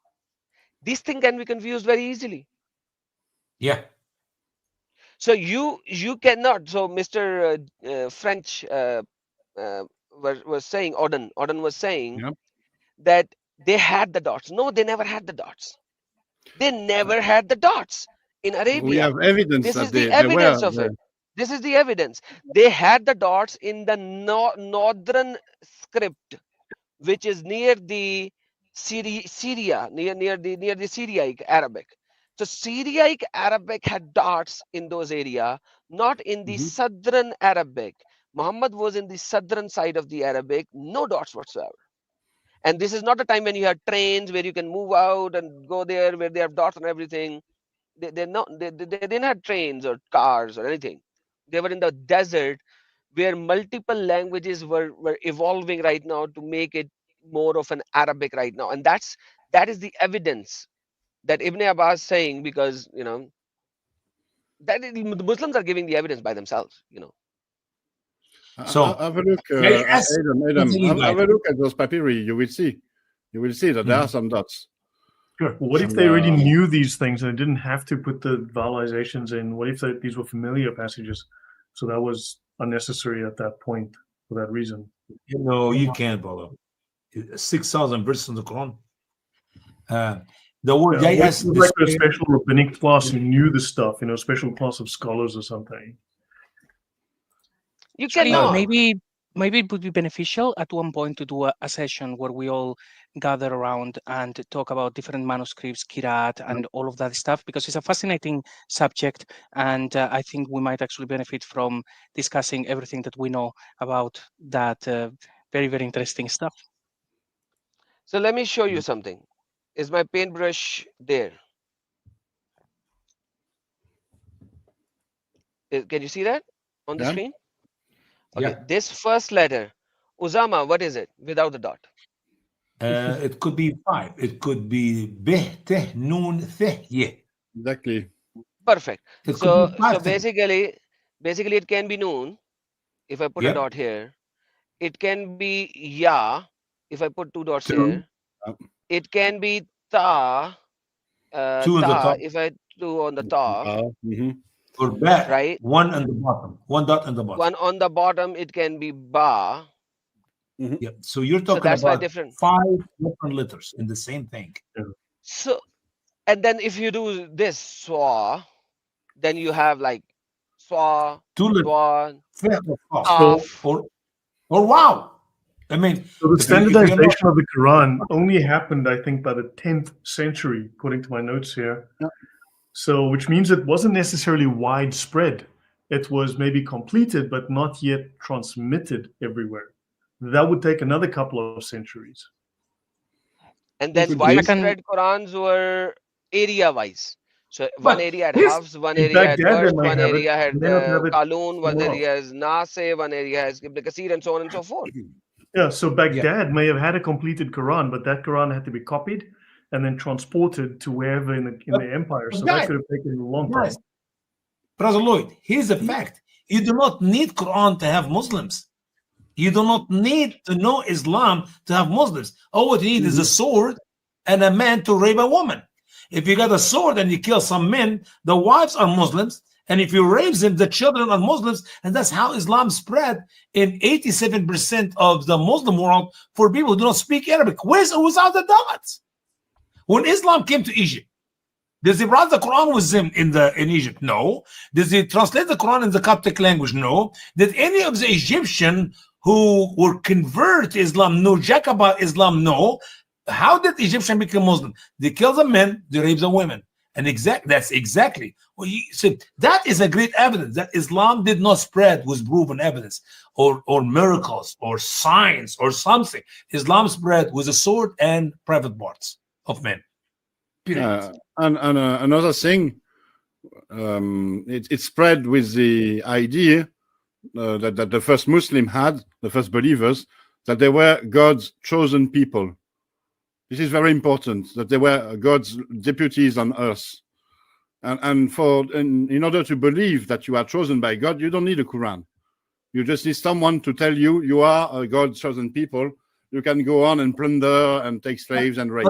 this thing can be confused very easily. Yeah. So you cannot. So Mr. French was saying, Odon was saying that they had the dots. No, they never had the dots. They never had the dots in Arabia. We have evidence This that is the they evidence were of there. it. This is the evidence. They had the dots in the northern script, which is near the Syria, near the Syriac Arabic. So Syriac Arabic had dots in those area, not in the southern Arabic. Muhammad was in the southern side of the Arabic, no dots whatsoever. And this is not a time when you have trains where you can move out and go there where they have dots and everything. They didn't have trains or cars or anything. They were in the desert where multiple languages were evolving right now to make it more of an Arabic right now. And that is the evidence that Ibn Abbas saying, because that the Muslims are giving the evidence by themselves. So have a look, yes, Adam. Have a look at those papyri. You will see that there are some dots. Sure. What if they already knew these things and they didn't have to put the vowelizations in? What if these were familiar passages? So that was unnecessary at that point for that reason. You can't, brother. 6,000 verses in the Quran. The word yes, like a special rabbinic class who knew the stuff, special class of scholars or something. You cannot. Maybe it would be beneficial at one point to do a session where we all gather around and talk about different manuscripts, Kirat, and all of that stuff, because it's a fascinating subject, and I think we might actually benefit from discussing everything that we know about that very, very interesting stuff. So let me show you something. Is my paintbrush there? Can you see that on the screen? Okay, this first letter, Usama, what is it without the dot? It could be 5. It could be bih, teh, noon, theh, ye. Exactly. Perfect. So basically it can be noon if I put a dot here. It can be ya if I put 2 dots here. It can be ta, if I do on the top. Or ba, right? 1 on the bottom. 1 dot on the bottom. 1 on the bottom, it can be ba. Yeah. So you're talking about 5 different letters in the same thing. So, and then if you do this swa, then you have like swa, 2 letters. swa, Or wow. I mean, So the if you're not, standardization of the Quran only happened, I think, by the 10th century, according to my notes here. Yeah. So, which means it wasn't necessarily widespread. It was maybe completed, but not yet transmitted everywhere. That would take another couple of centuries. And It then could be. widespread Qurans were area wise. So one but area had here's Hafs, one In area had Baghdad, they Warsh, might one have it. area They had may not have it Qalun, one somewhere else. area has Naseh, one area has Ibn Kasir, and so on and so forth. Yeah, so Baghdad may have had a completed Quran, but that Quran had to be copied and then transported to wherever in the empire. So that guys, could have taken a long time. guys, Brother Lloyd, here's a fact. You do not need Quran to have Muslims. You do not need to know Islam to have Muslims. All what you need is a sword and a man to rape a woman. If you got a sword and you kill some men, the wives are Muslims. And if you rape them, the children are Muslims. And that's how Islam spread in 87% of the Muslim world for people who do not speak Arabic. With or without the dots. When Islam came to Egypt, does he write the Quran with them in Egypt? No. Does he translate the Quran in the Coptic language? No. Did any of the Egyptian who were converted to Islam know jack about Islam? No. How did Egyptian become Muslim? They kill the men, they rape the women. And that's exactly what you said. That is a great evidence that Islam did not spread with proven evidence or miracles or signs or something. Islam spread with a sword and private parts of men. And another thing, it spread with the idea that the first Muslim had, the first believers, that they were God's chosen people. This is very important, that they were God's deputies on earth. And in order to believe that you are chosen by God, you don't need a Quran. You just need someone to tell you you are a God's chosen people. You can go on and plunder and take slaves and rape.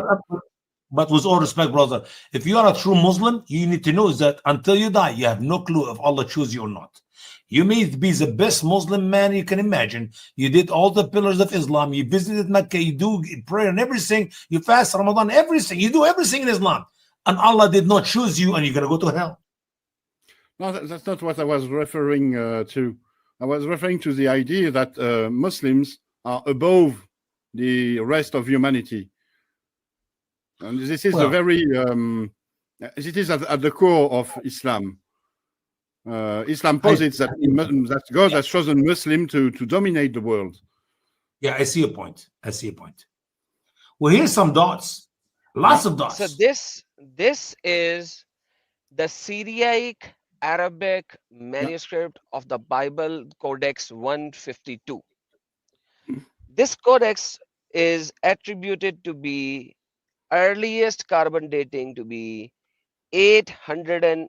But with all respect, brother, if you are a true Muslim, you need to know is that until you die, you have no clue if Allah chooses you or not. You may be the best Muslim man you can imagine. You did all the pillars of Islam. You visited Mecca. You do prayer and everything. You fast Ramadan, everything. You do everything in Islam. And Allah did not choose you and you're going to go to hell. No, that's not what I was referring to. I was referring to the idea that Muslims are above the rest of humanity. And this is a very, it is at the core of Islam. Islam posits that God has chosen Muslim to dominate the world. Yeah, I see a point. Well, here's some dots. Lots of dots. So this is the Syriac Arabic manuscript of the Bible Codex 152. This codex is attributed to be earliest carbon dating to be 900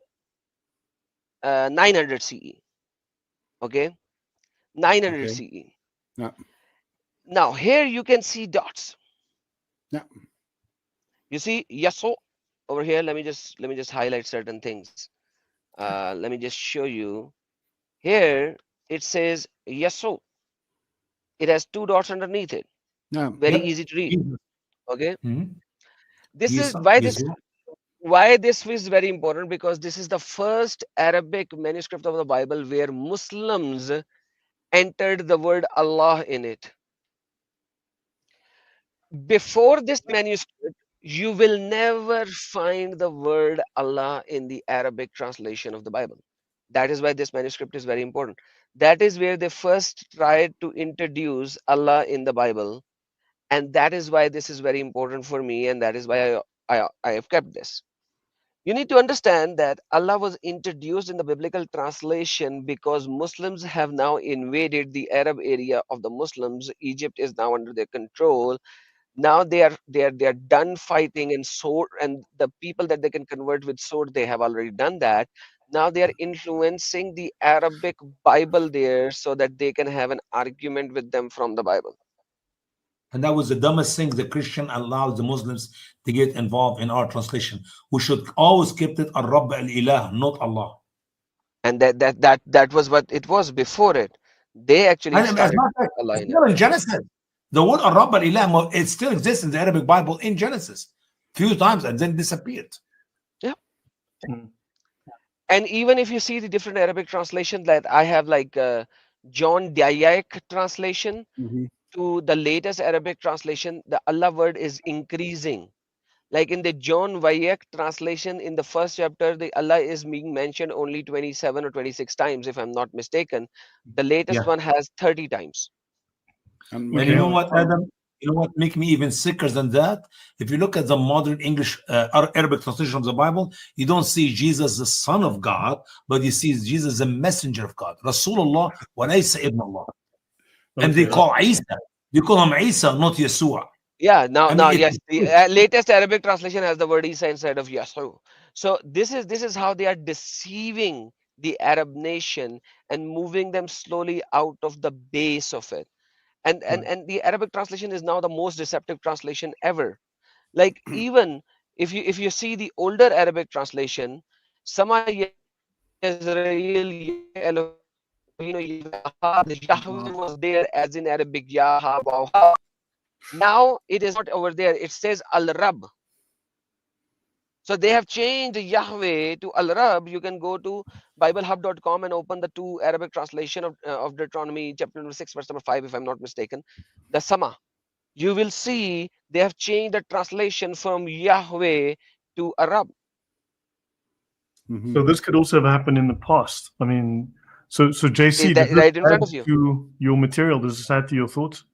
CE. Okay, 900 CE. Yeah. Now here you can see dots. Yeah. You see Yaso over here. Let me just highlight certain things. Let me just show you. Here it says Yaso. It has 2 dots underneath it. Yeah. Very easy to read. Okay. This Yes, is why yes, why this is very important, because this is the first Arabic manuscript of the Bible where Muslims entered the word Allah in it. Before this manuscript, you will never find the word Allah in the Arabic translation of the Bible. That is why this manuscript is very important. That is where they first tried to introduce Allah in the Bible. And that is why this is very important for me. And that is why I have kept this. You need to understand that Allah was introduced in the biblical translation because Muslims have now invaded the Arab area of the Muslims. Egypt is now under their control. Now they are done fighting and sword, and the people that they can convert with sword, they have already done that. Now they are influencing the Arabic Bible there so that they can have an argument with them from the Bible. And that was the dumbest thing the Christian allowed the Muslims to get involved in our translation. We should always keep it Al-Rabb al-Ilah, not Allah. And that was what it was before it. They actually started Allah in it. In Genesis. The word Al-Rabb al-Ilah, it still exists in the Arabic Bible in Genesis. Few times and then disappeared. Yeah. And even if you see the different Arabic translations that I have, like John Dyack translation, to the latest Arabic translation, the Allah word is increasing. Like in the John Vayek translation, in the first chapter, the Allah is being mentioned only 27 or 26 times, if I'm not mistaken. The latest Yeah. one has 30 times. And And Okay. you know what, Adam? You know what make me even sicker than that? If you look at the modern English Arabic translation of the Bible, you don't see Jesus the Son of God, but you see Jesus the messenger of God. Rasulullah wa laysa ibn Allah. And they Okay. call Isa. They call him Isa, not Yeshua. Yeah, now I mean, yes, the latest Arabic translation has the word Isa instead of Yasu. So this is how they are deceiving the Arab nation and moving them slowly out of the base of it. And the Arabic translation is now the most deceptive translation ever. Like even if you see the older Arabic translation, Sama Yisrael the Yahweh was there as in Arabic Yaha Waha. Now it is not over there. It says Al Rab. So they have changed Yahweh to Al Rab. You can go to BibleHub.com and open the two Arabic translation of Deuteronomy chapter number 6, verse number 5, if I'm not mistaken. The Sama. You will see they have changed the translation from Yahweh to Arab. So this could also have happened in the past. I mean, so JC, Is does that this right in front add of you? to your material? Does this add to your thoughts?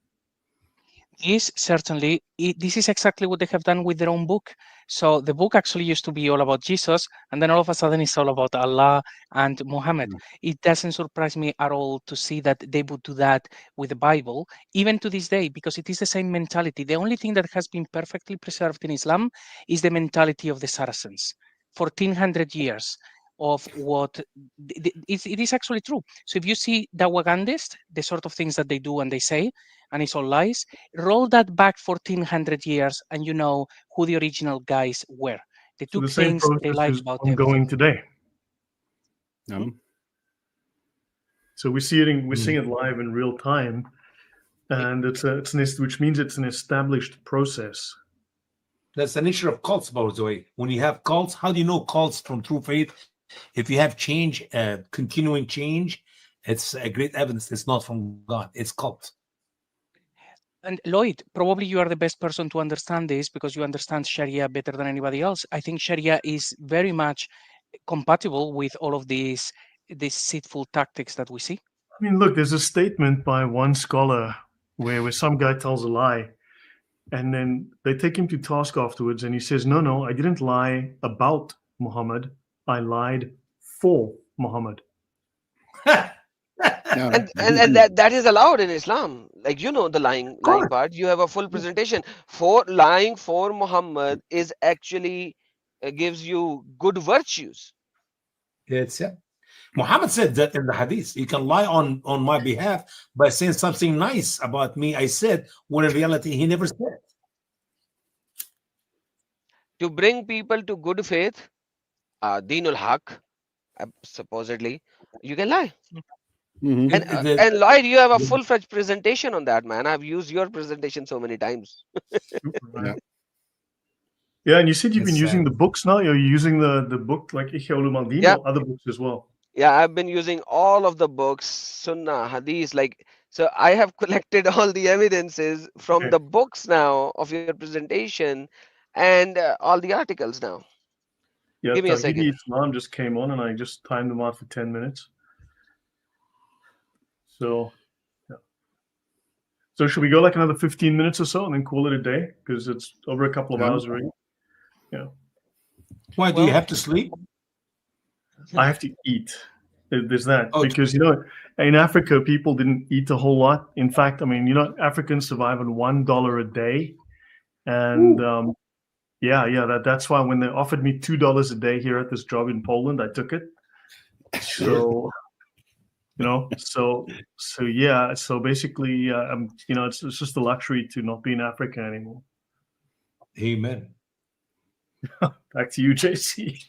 Yes, certainly. This is exactly what they have done with their own book. So the book actually used to be all about Jesus, and then all of a sudden it's all about Allah and Muhammad. It doesn't surprise me at all to see that they would do that with the Bible, even to this day, because it is the same mentality. The only thing that has been perfectly preserved in Islam is the mentality of the Saracens. 1400 years of what it is actually true. So if you see the Wagandist, the sort of things that they do and they say, and it's all lies, roll that back 1400 years and you know who the original guys were. They So took the same things, they process lied is about ongoing everything. today. Um, So we're seeing it live in real time, and which means it's an established process. That's the nature of cults, by the way. When you have cults, how do you know cults from true faith? If you have change, continuing change, it's a great evidence it's not from God. It's cult. And Lloyd, probably you are the best person to understand this because you understand Sharia better than anybody else. I think Sharia is very much compatible with all of these deceitful tactics that we see. I mean, look, there's a statement by one scholar where some guy tells a lie, and then they take him to task afterwards, and he says, "No, I didn't lie about Muhammad. I lied for Muhammad." And that is allowed in Islam. Like the lying part. You have a full presentation. For lying for Muhammad is actually gives you good virtues. Muhammad said that in the hadith. You can lie on my behalf by saying something nice about me. I said, when in reality he never said. To bring people to good faith, Deenul Haq, supposedly, you can lie. And Lloyd, you have a full-fledged presentation on that, man. I've used your presentation so many times. Yeah, and you said you've been using the books now. You're using the book like Ihya Ulumuddin or other books as well. Yeah, I've been using all of the books, Sunnah, Hadith, so I have collected all the evidences from the books now of your presentation and all the articles now. Yeah, Give me a second. Islam just came on and I just timed them out for 10 minutes. So, yeah. So should we go like another 15 minutes or so and then call it a day? Because it's over a couple of hours already. Yeah. Why, do you have to sleep? I have to eat. There's that. Because, in Africa, people didn't eat a whole lot. In fact, I mean, Africans survive on $1 a day. And that's why when they offered me $2 a day here at this job in Poland, I took it. So, so basically, it's just a luxury to not be in Africa anymore. Amen. Back to you, JC.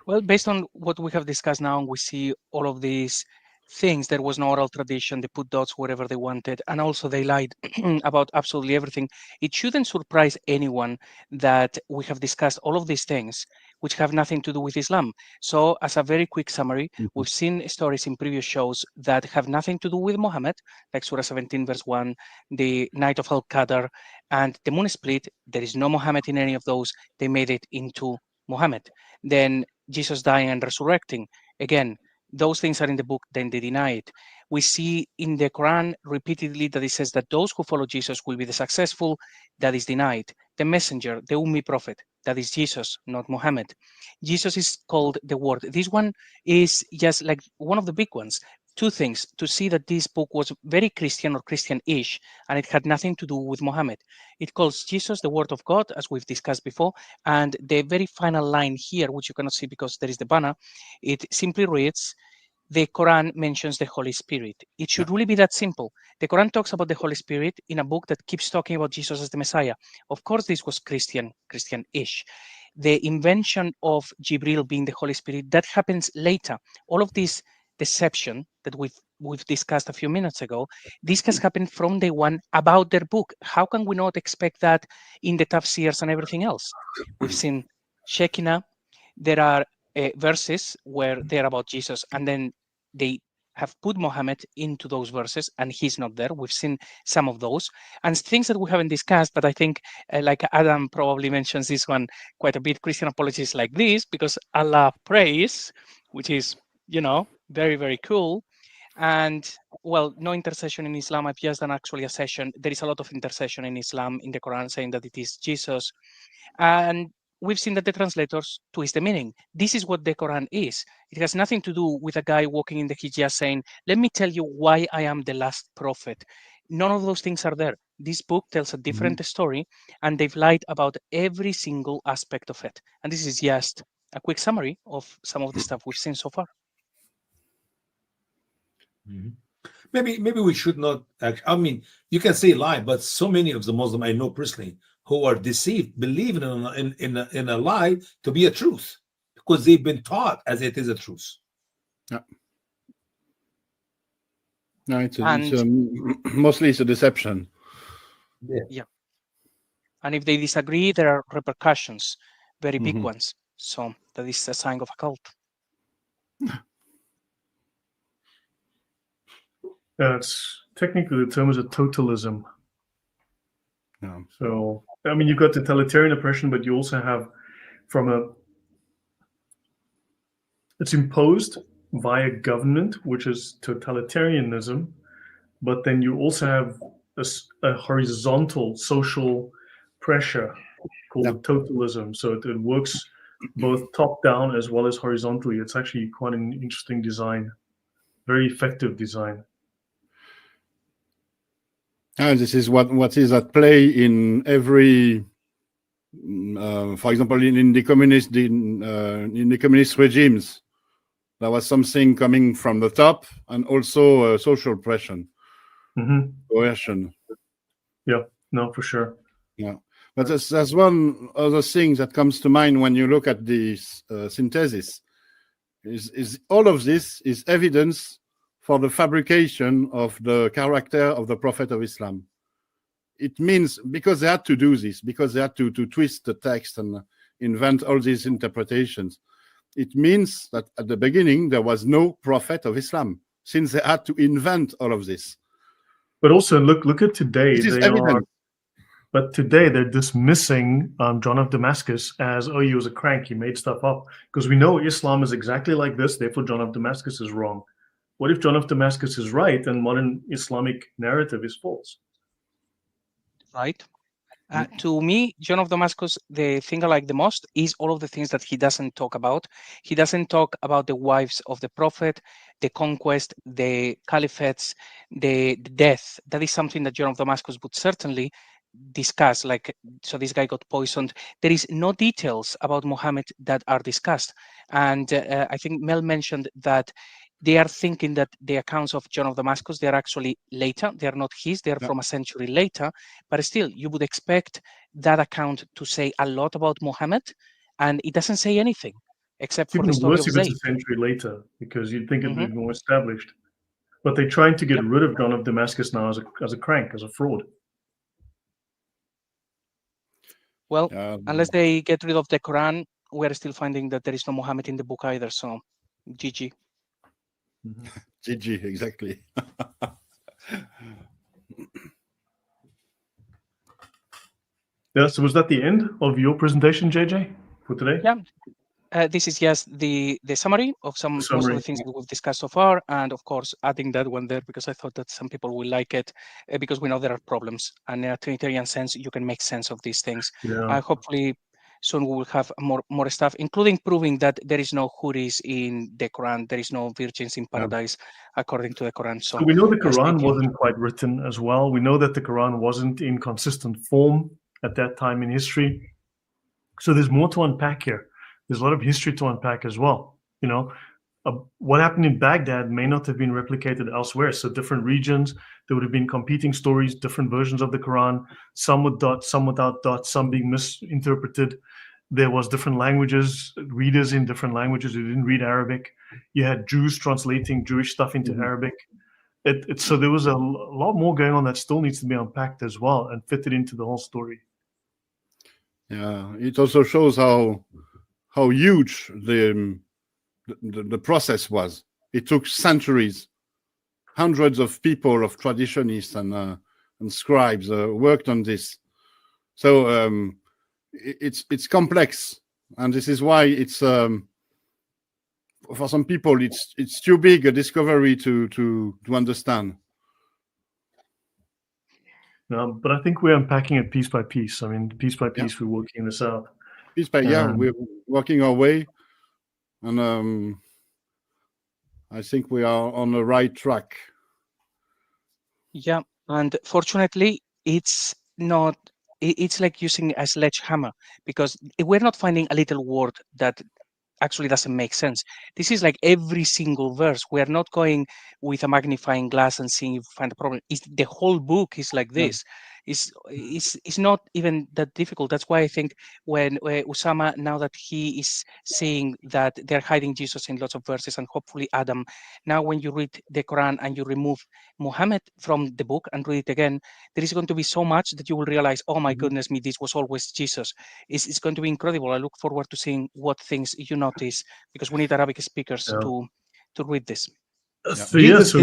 Well, based on what we have discussed now, we see all of these things. There was no oral tradition. They put dots wherever they wanted. And also they lied about absolutely everything. It shouldn't surprise anyone that we have discussed all of these things which have nothing to do with Islam. So as a very quick summary, we've seen stories in previous shows that have nothing to do with Muhammad, like Surah 17 verse 1, the night of Al-Qadr, and the moon split. There is no Muhammad in any of those. They made it into Muhammad. Then Jesus dying and resurrecting. Again, those things are in the book, then they deny it. We see in the Quran repeatedly that it says that those who follow Jesus will be the successful. That is denied. The messenger, the Ummi prophet, that is Jesus, not Muhammad. Jesus is called the Word. This one is just like one of the big ones. Two things to see that this book was very Christian or Christian-ish, and it had nothing to do with Muhammad. It calls Jesus the Word of God, as we've discussed before, and the very final line here, which you cannot see because there is the banner, it simply reads, the Quran mentions the Holy Spirit. It should really be that simple. The Quran talks about the Holy Spirit in a book that keeps talking about Jesus as the Messiah. Of course, this was Christian-ish. The invention of Jibril being the Holy Spirit, that happens later. All of this deception that we've discussed a few minutes ago, this has happened from day one about their book. How can we not expect that in the tafsirs and everything else? We've seen Shekinah. There are verses where they're about Jesus, and then they have put Muhammad into those verses, and he's not there. We've seen some of those and things that we haven't discussed, but I think like Adam probably mentions this one quite a bit, Christian apologies like this, because Allah prays, which is, very, very cool. And well, no intercession in Islam. I've just done actually a session. There is a lot of intercession in Islam in the Quran saying that it is Jesus. And we've seen that the translators twist the meaning. This is what the Quran is. It has nothing to do with a guy walking in the Hijaz saying, let me tell you why I am the last prophet. None of those things are there. This book tells a different story, and they've lied about every single aspect of it. And this is just a quick summary of some of the stuff we've seen so far. Maybe we should not. I mean, you can say lie, but so many of the Muslims I know personally who are deceived believe in a lie to be a truth because they've been taught as it is a truth. Yeah. No, mostly it's a deception. Yeah. And if they disagree, there are repercussions, very big ones. So that is a sign of a cult. It's technically the term is a totalism. Yeah. So, I mean, you've got totalitarian oppression, but you also have it's imposed via government, which is totalitarianism, but then you also have a horizontal social pressure called totalism. So it works both top down as well as horizontally. It's actually quite an interesting design, very effective design. This is what is at play in every, for example, in the communist regimes. There was something coming from the top, and also social pressure, coercion. Yeah, no, for sure. Yeah, but there's one other thing that comes to mind when you look at this synthesis. Is all of this is evidence for the fabrication of the character of the Prophet of Islam. It means, because they had to do this, because they had to twist the text and invent all these interpretations, it means that at the beginning there was no Prophet of Islam, since they had to invent all of this. But also look at today. But today they're dismissing John of Damascus as, oh, he was a crank, he made stuff up. Because we know Islam is exactly like this, therefore John of Damascus is wrong. What if John of Damascus is right and modern Islamic narrative is false? Right. To me, John of Damascus, the thing I like the most is all of the things that he doesn't talk about. He doesn't talk about the wives of the Prophet, the conquest, the caliphates, the death. That is something that John of Damascus would certainly discuss. Like, so this guy got poisoned. There is no details about Muhammad that are discussed. And I think Mel mentioned that they are thinking that the accounts of John of Damascus, they are actually later. They are not his. They are from a century later. But still, you would expect that account to say a lot about Muhammad, and it doesn't say anything except for the story of Zayd. It's a century later, because you'd think it'd be more established. But they're trying to get rid of John of Damascus now as a crank, as a fraud. Well, unless they get rid of the Quran, we're still finding that there is no Muhammad in the book either. So, GG. GG, exactly. Yeah, so was that the end of your presentation, JJ, for today? Yeah. This is just the summary of most of the things that we've discussed so far, and of course adding that one there because I thought that some people will like it, because we know there are problems, and in a Trinitarian sense you can make sense of these things. Yeah. Hopefully soon we will have more stuff, including proving that there is no houris in the Quran, there is no virgins in paradise according to the Quran. So we know the Quran wasn't quite written as well. We know that the Quran wasn't in consistent form at that time in history. So there's more to unpack here. There's a lot of history to unpack as well. You know, what happened in Baghdad may not have been replicated elsewhere. So different regions, there would have been competing stories, different versions of the Quran, some with dots, some without dots, some being misinterpreted. There was different languages, readers in different languages who didn't read Arabic. You had Jews translating Jewish stuff into Arabic. So there was a lot more going on that still needs to be unpacked as well and fitted into the whole story. Yeah, it also shows how huge the process was. It took centuries. Hundreds of people, of traditionists and scribes worked on this. So it's complex, and this is why it's for some people it's too big a discovery to understand. No, but I think we're unpacking it piece by piece. I mean, piece by piece, we're working this out. Piece by we're working our way, and I think we are on the right track. Yeah, and fortunately, it's not. It's like using a sledgehammer, because we're not finding a little word that actually doesn't make sense. This is like every single verse. We are not going with a magnifying glass and seeing if we find a problem. The whole book is like this. It's not even that difficult. That's why I think when Usama, now that he is seeing that they're hiding Jesus in lots of verses, and hopefully Adam, now when you read the Quran and you remove Muhammad from the book and read it again, there is going to be so much that you will realize, oh my goodness me, this was always Jesus. It's going to be incredible. I look forward to seeing what things you notice, because we need Arabic speakers to read this. So yes,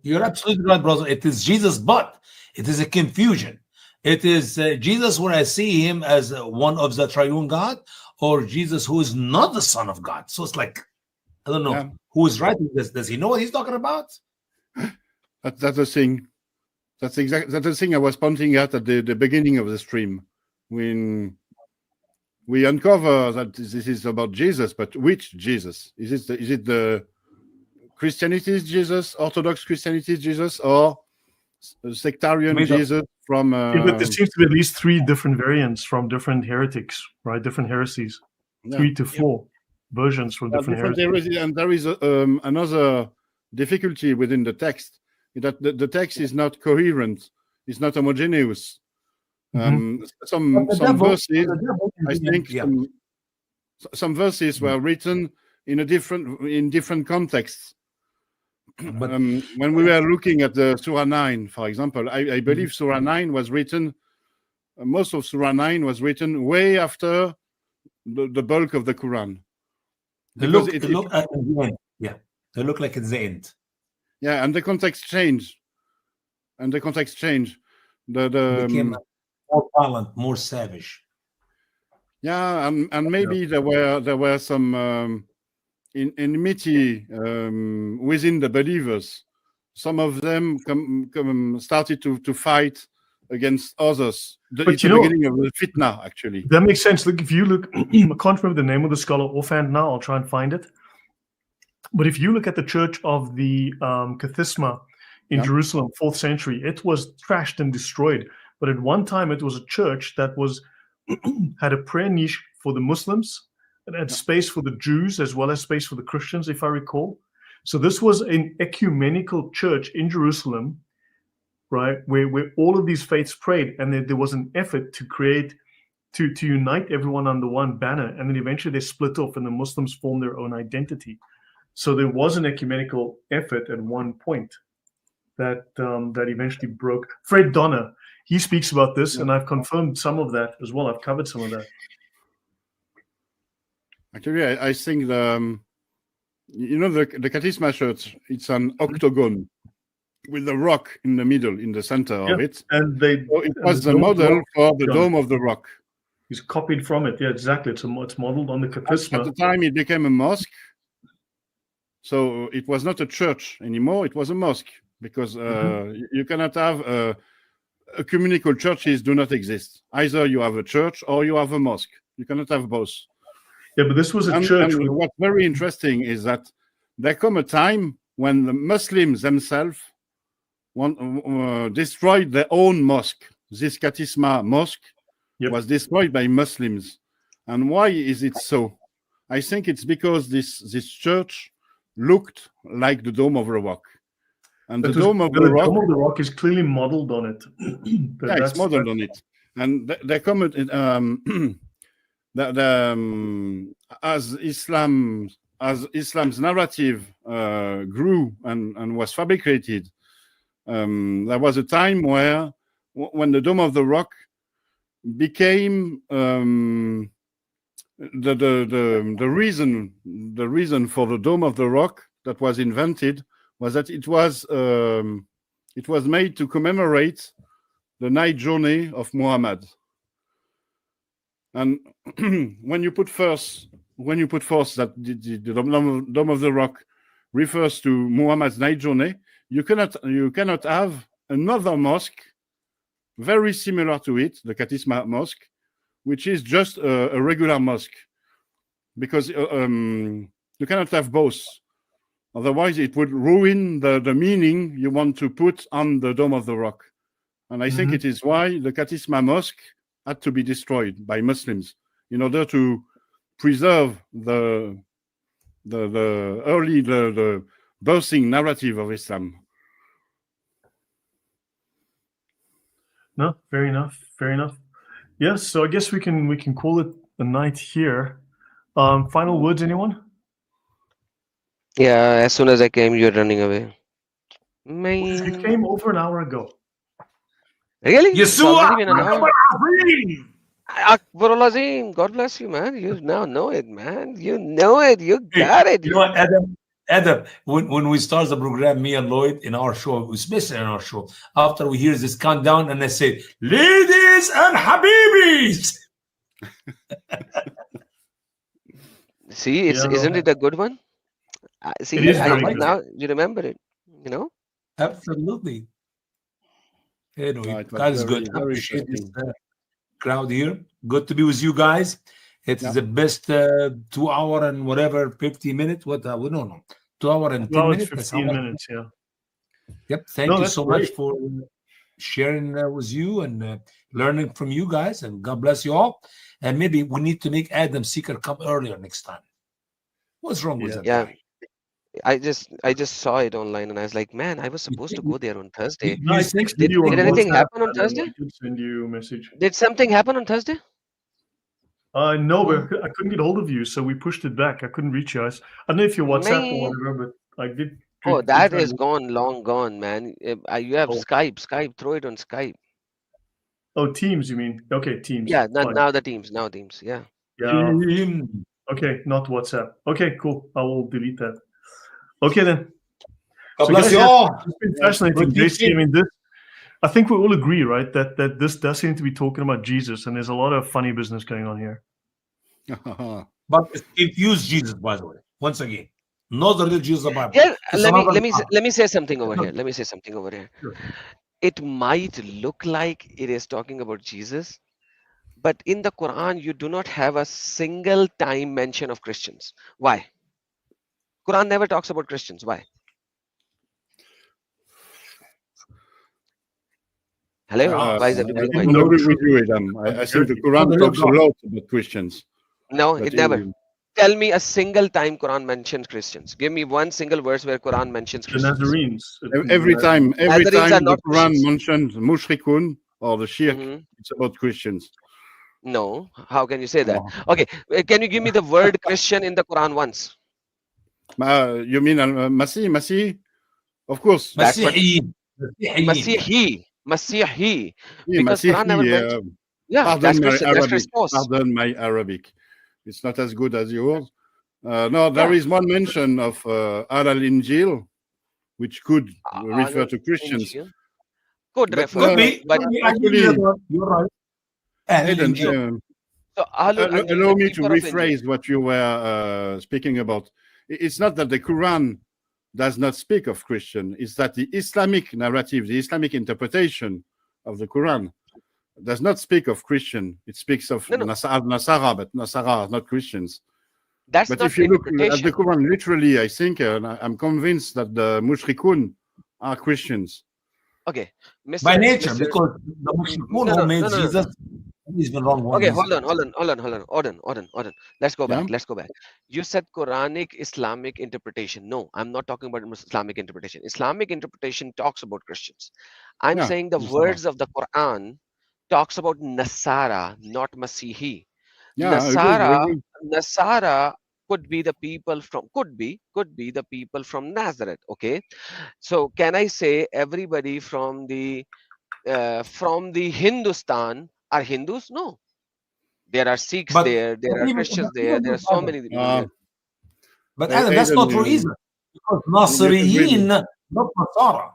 you're absolutely right, brother. It is Jesus, but it is a confusion. It is Jesus when I see him as one of the triune God, or Jesus who is not the Son of God. So it's like, I don't know who is writing this. Does he know what he's talking about? That's the thing. That's the thing I was pointing at the beginning of the stream. When we uncover that this is about Jesus, but which Jesus? Is it the Christianity's Jesus, Orthodox Christianity's Jesus, or sectarian Jesus from? But there seems to be at least 3 different variants from different heretics, right? Different heresies, 3 to 4 versions from different heresies. And there is another difficulty within the text, that the text is not coherent, it's not homogeneous. Some verses, I think, some verses were written in different contexts. But when we were looking at the Surah 9, for example, I believe Surah 9 was written, most of Surah 9 was written way after the bulk of the Quran. They look like it's the end. Yeah, and the context changed. The became more violent, more savage. Yeah, and maybe there were some enmity within the believers. Some of them started to fight against others. It's the beginning of the fitna, actually. That makes sense. Look, if you look, I can't remember the name of the scholar offhand now. I'll try and find it. But if you look at the Church of the Kathisma in Jerusalem, 4th century, it was trashed and destroyed. But at one time, it was a church that was had a prayer niche for the Muslims, and had space for the Jews as well as space for the Christians, if I recall. So this was an ecumenical church in Jerusalem, right, where all of these faiths prayed, and there was an effort to create, to unite everyone under one banner, and then eventually they split off, and the Muslims formed their own identity. So there was an ecumenical effort at one point that eventually broke. Fred Donner, he speaks about this, and I've confirmed some of that as well. I've covered some of that. Actually, I think the Charisma church, it's an octagon with a rock in the middle, in the center of it. And So it was the model for the Dome of the Rock. He's copied from it. Yeah, exactly. It's modeled on the Charisma. At the time, it became a mosque. So it was not a church anymore. It was a mosque because you cannot have ecumenical churches do not exist. Either you have a church or you have a mosque. You cannot have both. Yeah, but this was a church. And what's very interesting is that there come a time when the Muslims themselves destroyed their own mosque. This Charisma mosque was destroyed by Muslims. And why is it so? I think it's because this church looked like the Dome of the Rock. And the Dome of the Rock is clearly modeled on it. It's modeled on it. And they come as Islam's narrative grew and was fabricated, there was a time where when the Dome of the Rock became the reason for the Dome of the Rock that was invented was that it was made to commemorate the night journey of Muhammad. And when you put forth that the Dome of the Rock refers to Muhammad's night journey, you cannot have another mosque very similar to it, the Charisma mosque, which is just a regular mosque, because you cannot have both. Otherwise, it would ruin the meaning you want to put on the Dome of the Rock. And I think it is why the Charisma mosque had to be destroyed by Muslims in order to preserve the birthing narrative of Islam. No, fair enough. Yes, so I guess we can call it a night here. Final words, anyone? Yeah, as soon as I came, you're running away. You came over an hour ago. Really? Yeshua! Akbarul Azim. God bless you, man. You now know it, man. You know it. You got it. You know what, Adam, when we start the program, me and Lloyd in our show, especially in our show, after we hear this countdown and I say, ladies and habibis. See, isn't it a good one? See, now you remember it, you know? Absolutely. Anyway, No, God is good. I appreciate this crowd here. Good to be with you guys. It's the best 2 hour and whatever, 50 minutes. What? We don't know. 2 hour and 10 minutes. 15 minutes, yeah. Yep. Thank you so much for sharing with you and learning from you guys. And God bless you all. And maybe we need to make Adam Seeker come earlier next time. What's wrong with that? Yeah. I just saw it online and I was like, man, I was supposed to go there on Thursday. Did anything happen on Thursday? I did send you a message. Did something happen on Thursday? No, but I couldn't get hold of you, so we pushed it back. I couldn't reach you. I don't know if your WhatsApp or whatever, but I did. Oh, that is gone, long gone, man. You have Skype. Throw it on Skype. Oh, Teams, you mean? Okay, Teams. Yeah, now the Teams. Yeah. Yeah. Okay, not WhatsApp. Okay, cool. I will delete that. Okay then. God bless you all. It's been fascinating, JC. I mean, I think we all agree, right, that this does seem to be talking about Jesus, and there's a lot of funny business going on here. But it used Jesus, by the way. Once again, not the real Jesus of the Bible. Yeah, let me say something over here. Sure. It might look like it is talking about Jesus, but in the Quran, you do not have a single time mention of Christians. Why? Quran never talks about Christians. Why? Hello? Why is everybody I agree with you, Adam. I think the Quran talks a lot about Christians. No, it never. Tell me a single time Quran mentions Christians. Give me one single verse where Quran mentions Christians. The Nazarenes. Every time the Quran mentions mushrikun or the shirk, it's about Christians. No, how can you say that? Okay, can you give me the word Christian in the Quran once? You mean Masih? Of course. Masihi. Because Quran never mentions. Yeah, that's Christian. That's Christos. Pardon my Arabic. It's not as good as yours. No, there is one mention of al-Injil, which could refer to Christians. Could But refer, Could be. but actually, You're right. Aidan, so Ahlul Injil, allow the me to keeper of Injil. rephrase what you were speaking about. It's not that the Quran does not speak of Christian. It's that the Islamic narrative, the Islamic interpretation of the Quran does not speak of Christian. It speaks of Nasara, but Nasara are not Christians. That's But not if you look at interpretation. the Quran literally, I think, and I'm convinced that the Mushrikun are Christians. Okay, Mr. By nature, Mr. because the Mushrikun who made Jesus, he's the wrong one. Okay, hold on. Odon. Let's go back. Yeah. Let's go back. You said Quranic Islamic interpretation. No, I'm not talking about Islamic interpretation. Islamic interpretation talks about Christians. I'm Yeah, saying the Nasara. words of the Quran talks about Nasara, not Masihi. Yeah, Nasara could be the people from could be the people from Nazareth. Okay, so can I say everybody from the Hindustan are Hindus? No, there are Sikhs But there are even- Christians but there even are so Adam- many people there. But Adam, that's not true either. Because Nasriyin, not Nasara.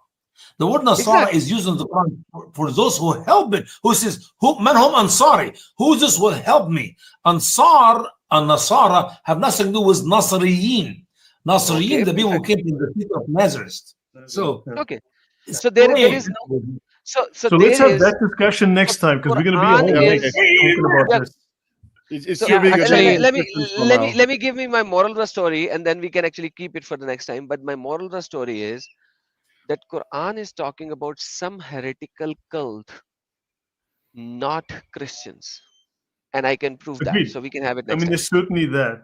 The word Nasara is used in the Quran for those who help it. Who says, Man hum Ansari? Who this will help me? Ansar and Nasara have nothing to do with Nasriyin. Nasriyin, Okay, the people who came from the city of Nazareth. So, Okay, so there is no. So So there let's have is- that discussion next time because we're going to be a whole Quran week is- talking about Yeah. this. It's So, too big a actually- discussion for now. let me give me my moral of the story, and then we can actually keep it for the next time. But my moral of the story is that Quran is talking about some heretical cult, not Christians, and I can prove that. Agreed. So we can have it I next mean, time. there's certainly that.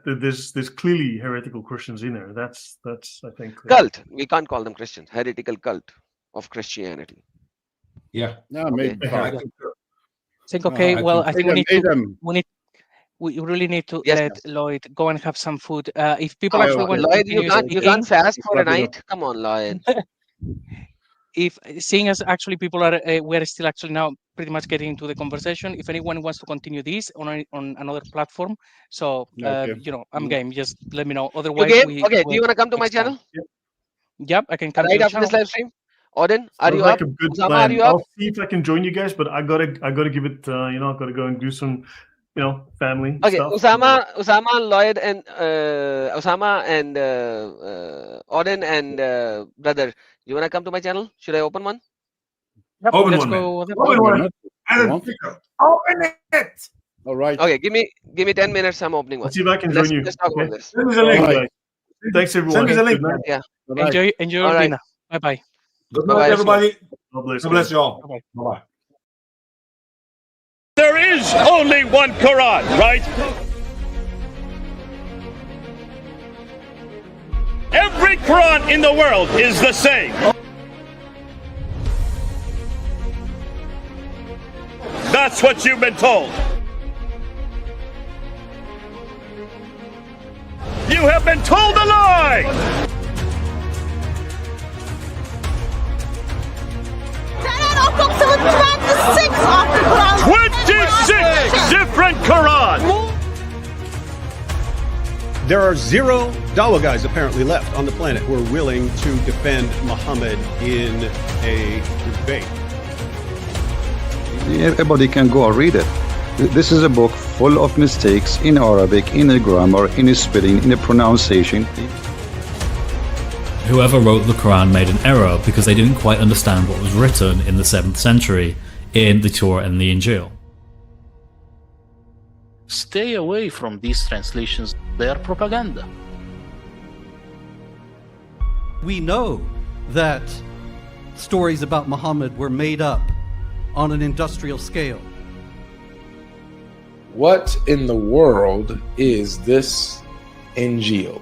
There's clearly heretical Christians in there. That's I think. Cult. We can't call them Christians. Heretical cult of Christianity. yeah. Yeah, maybe. I fine. concur. Think okay. I Well, think I think Adam, we really need to Yes, let yes. Lloyd go and have some food. If people Oh, actually want to Lloyd, you continue can't speaking, fast for a Wrap it up. night. Come on, Lloyd. if seeing as actually people are we're still actually now pretty much getting into the conversation. If anyone wants to continue this on another platform, so Okay. I'm Mm. game. Just let me know. You Otherwise, game? we Okay. Do will you want to come to my next time. channel Yep, I can come to right your after this channel. live stream? Odin, are Sounds you like up? a good Usama, plan. are you up? I'll see if I can join you guys, but I gotta give it. I've got to go and do some, family Okay, stuff. Usama, Lloyd, and Usama and Odin and brother. You wanna come to my channel? Should I open one? Yep, Open let's one, go. man. Other Why Open one. not? Adam, want? open it. All right. Okay, give me 10 minutes. I'm opening I'll one. see if I can join you. Let's talk Okay? about this. Send me the All link. right. Thanks everyone. Send me the link. Good night. Yeah. Bye-bye. Enjoy All your right. dinner. Bye bye. Good Bye-bye. night, everybody. God bless. God bless you all. Bye-bye. Bye-bye. There is only one Quran, right? Every Quran in the world is the same. That's what you've been told. You have been told a lie! I'll come to 26 of the Quran. 26 different Quran! There are 0 Dawa guys apparently left on the planet who are willing to defend Muhammad in a debate. Everybody can go and read it. This is a book full of mistakes in Arabic, in the grammar, in the spelling, in the pronunciation. Whoever wrote the Quran made an error because they didn't quite understand what was written in the 7th century in the Torah and the Injil. Stay away from these translations. They are propaganda. We know that stories about Muhammad were made up on an industrial scale. What in the world is this Injil?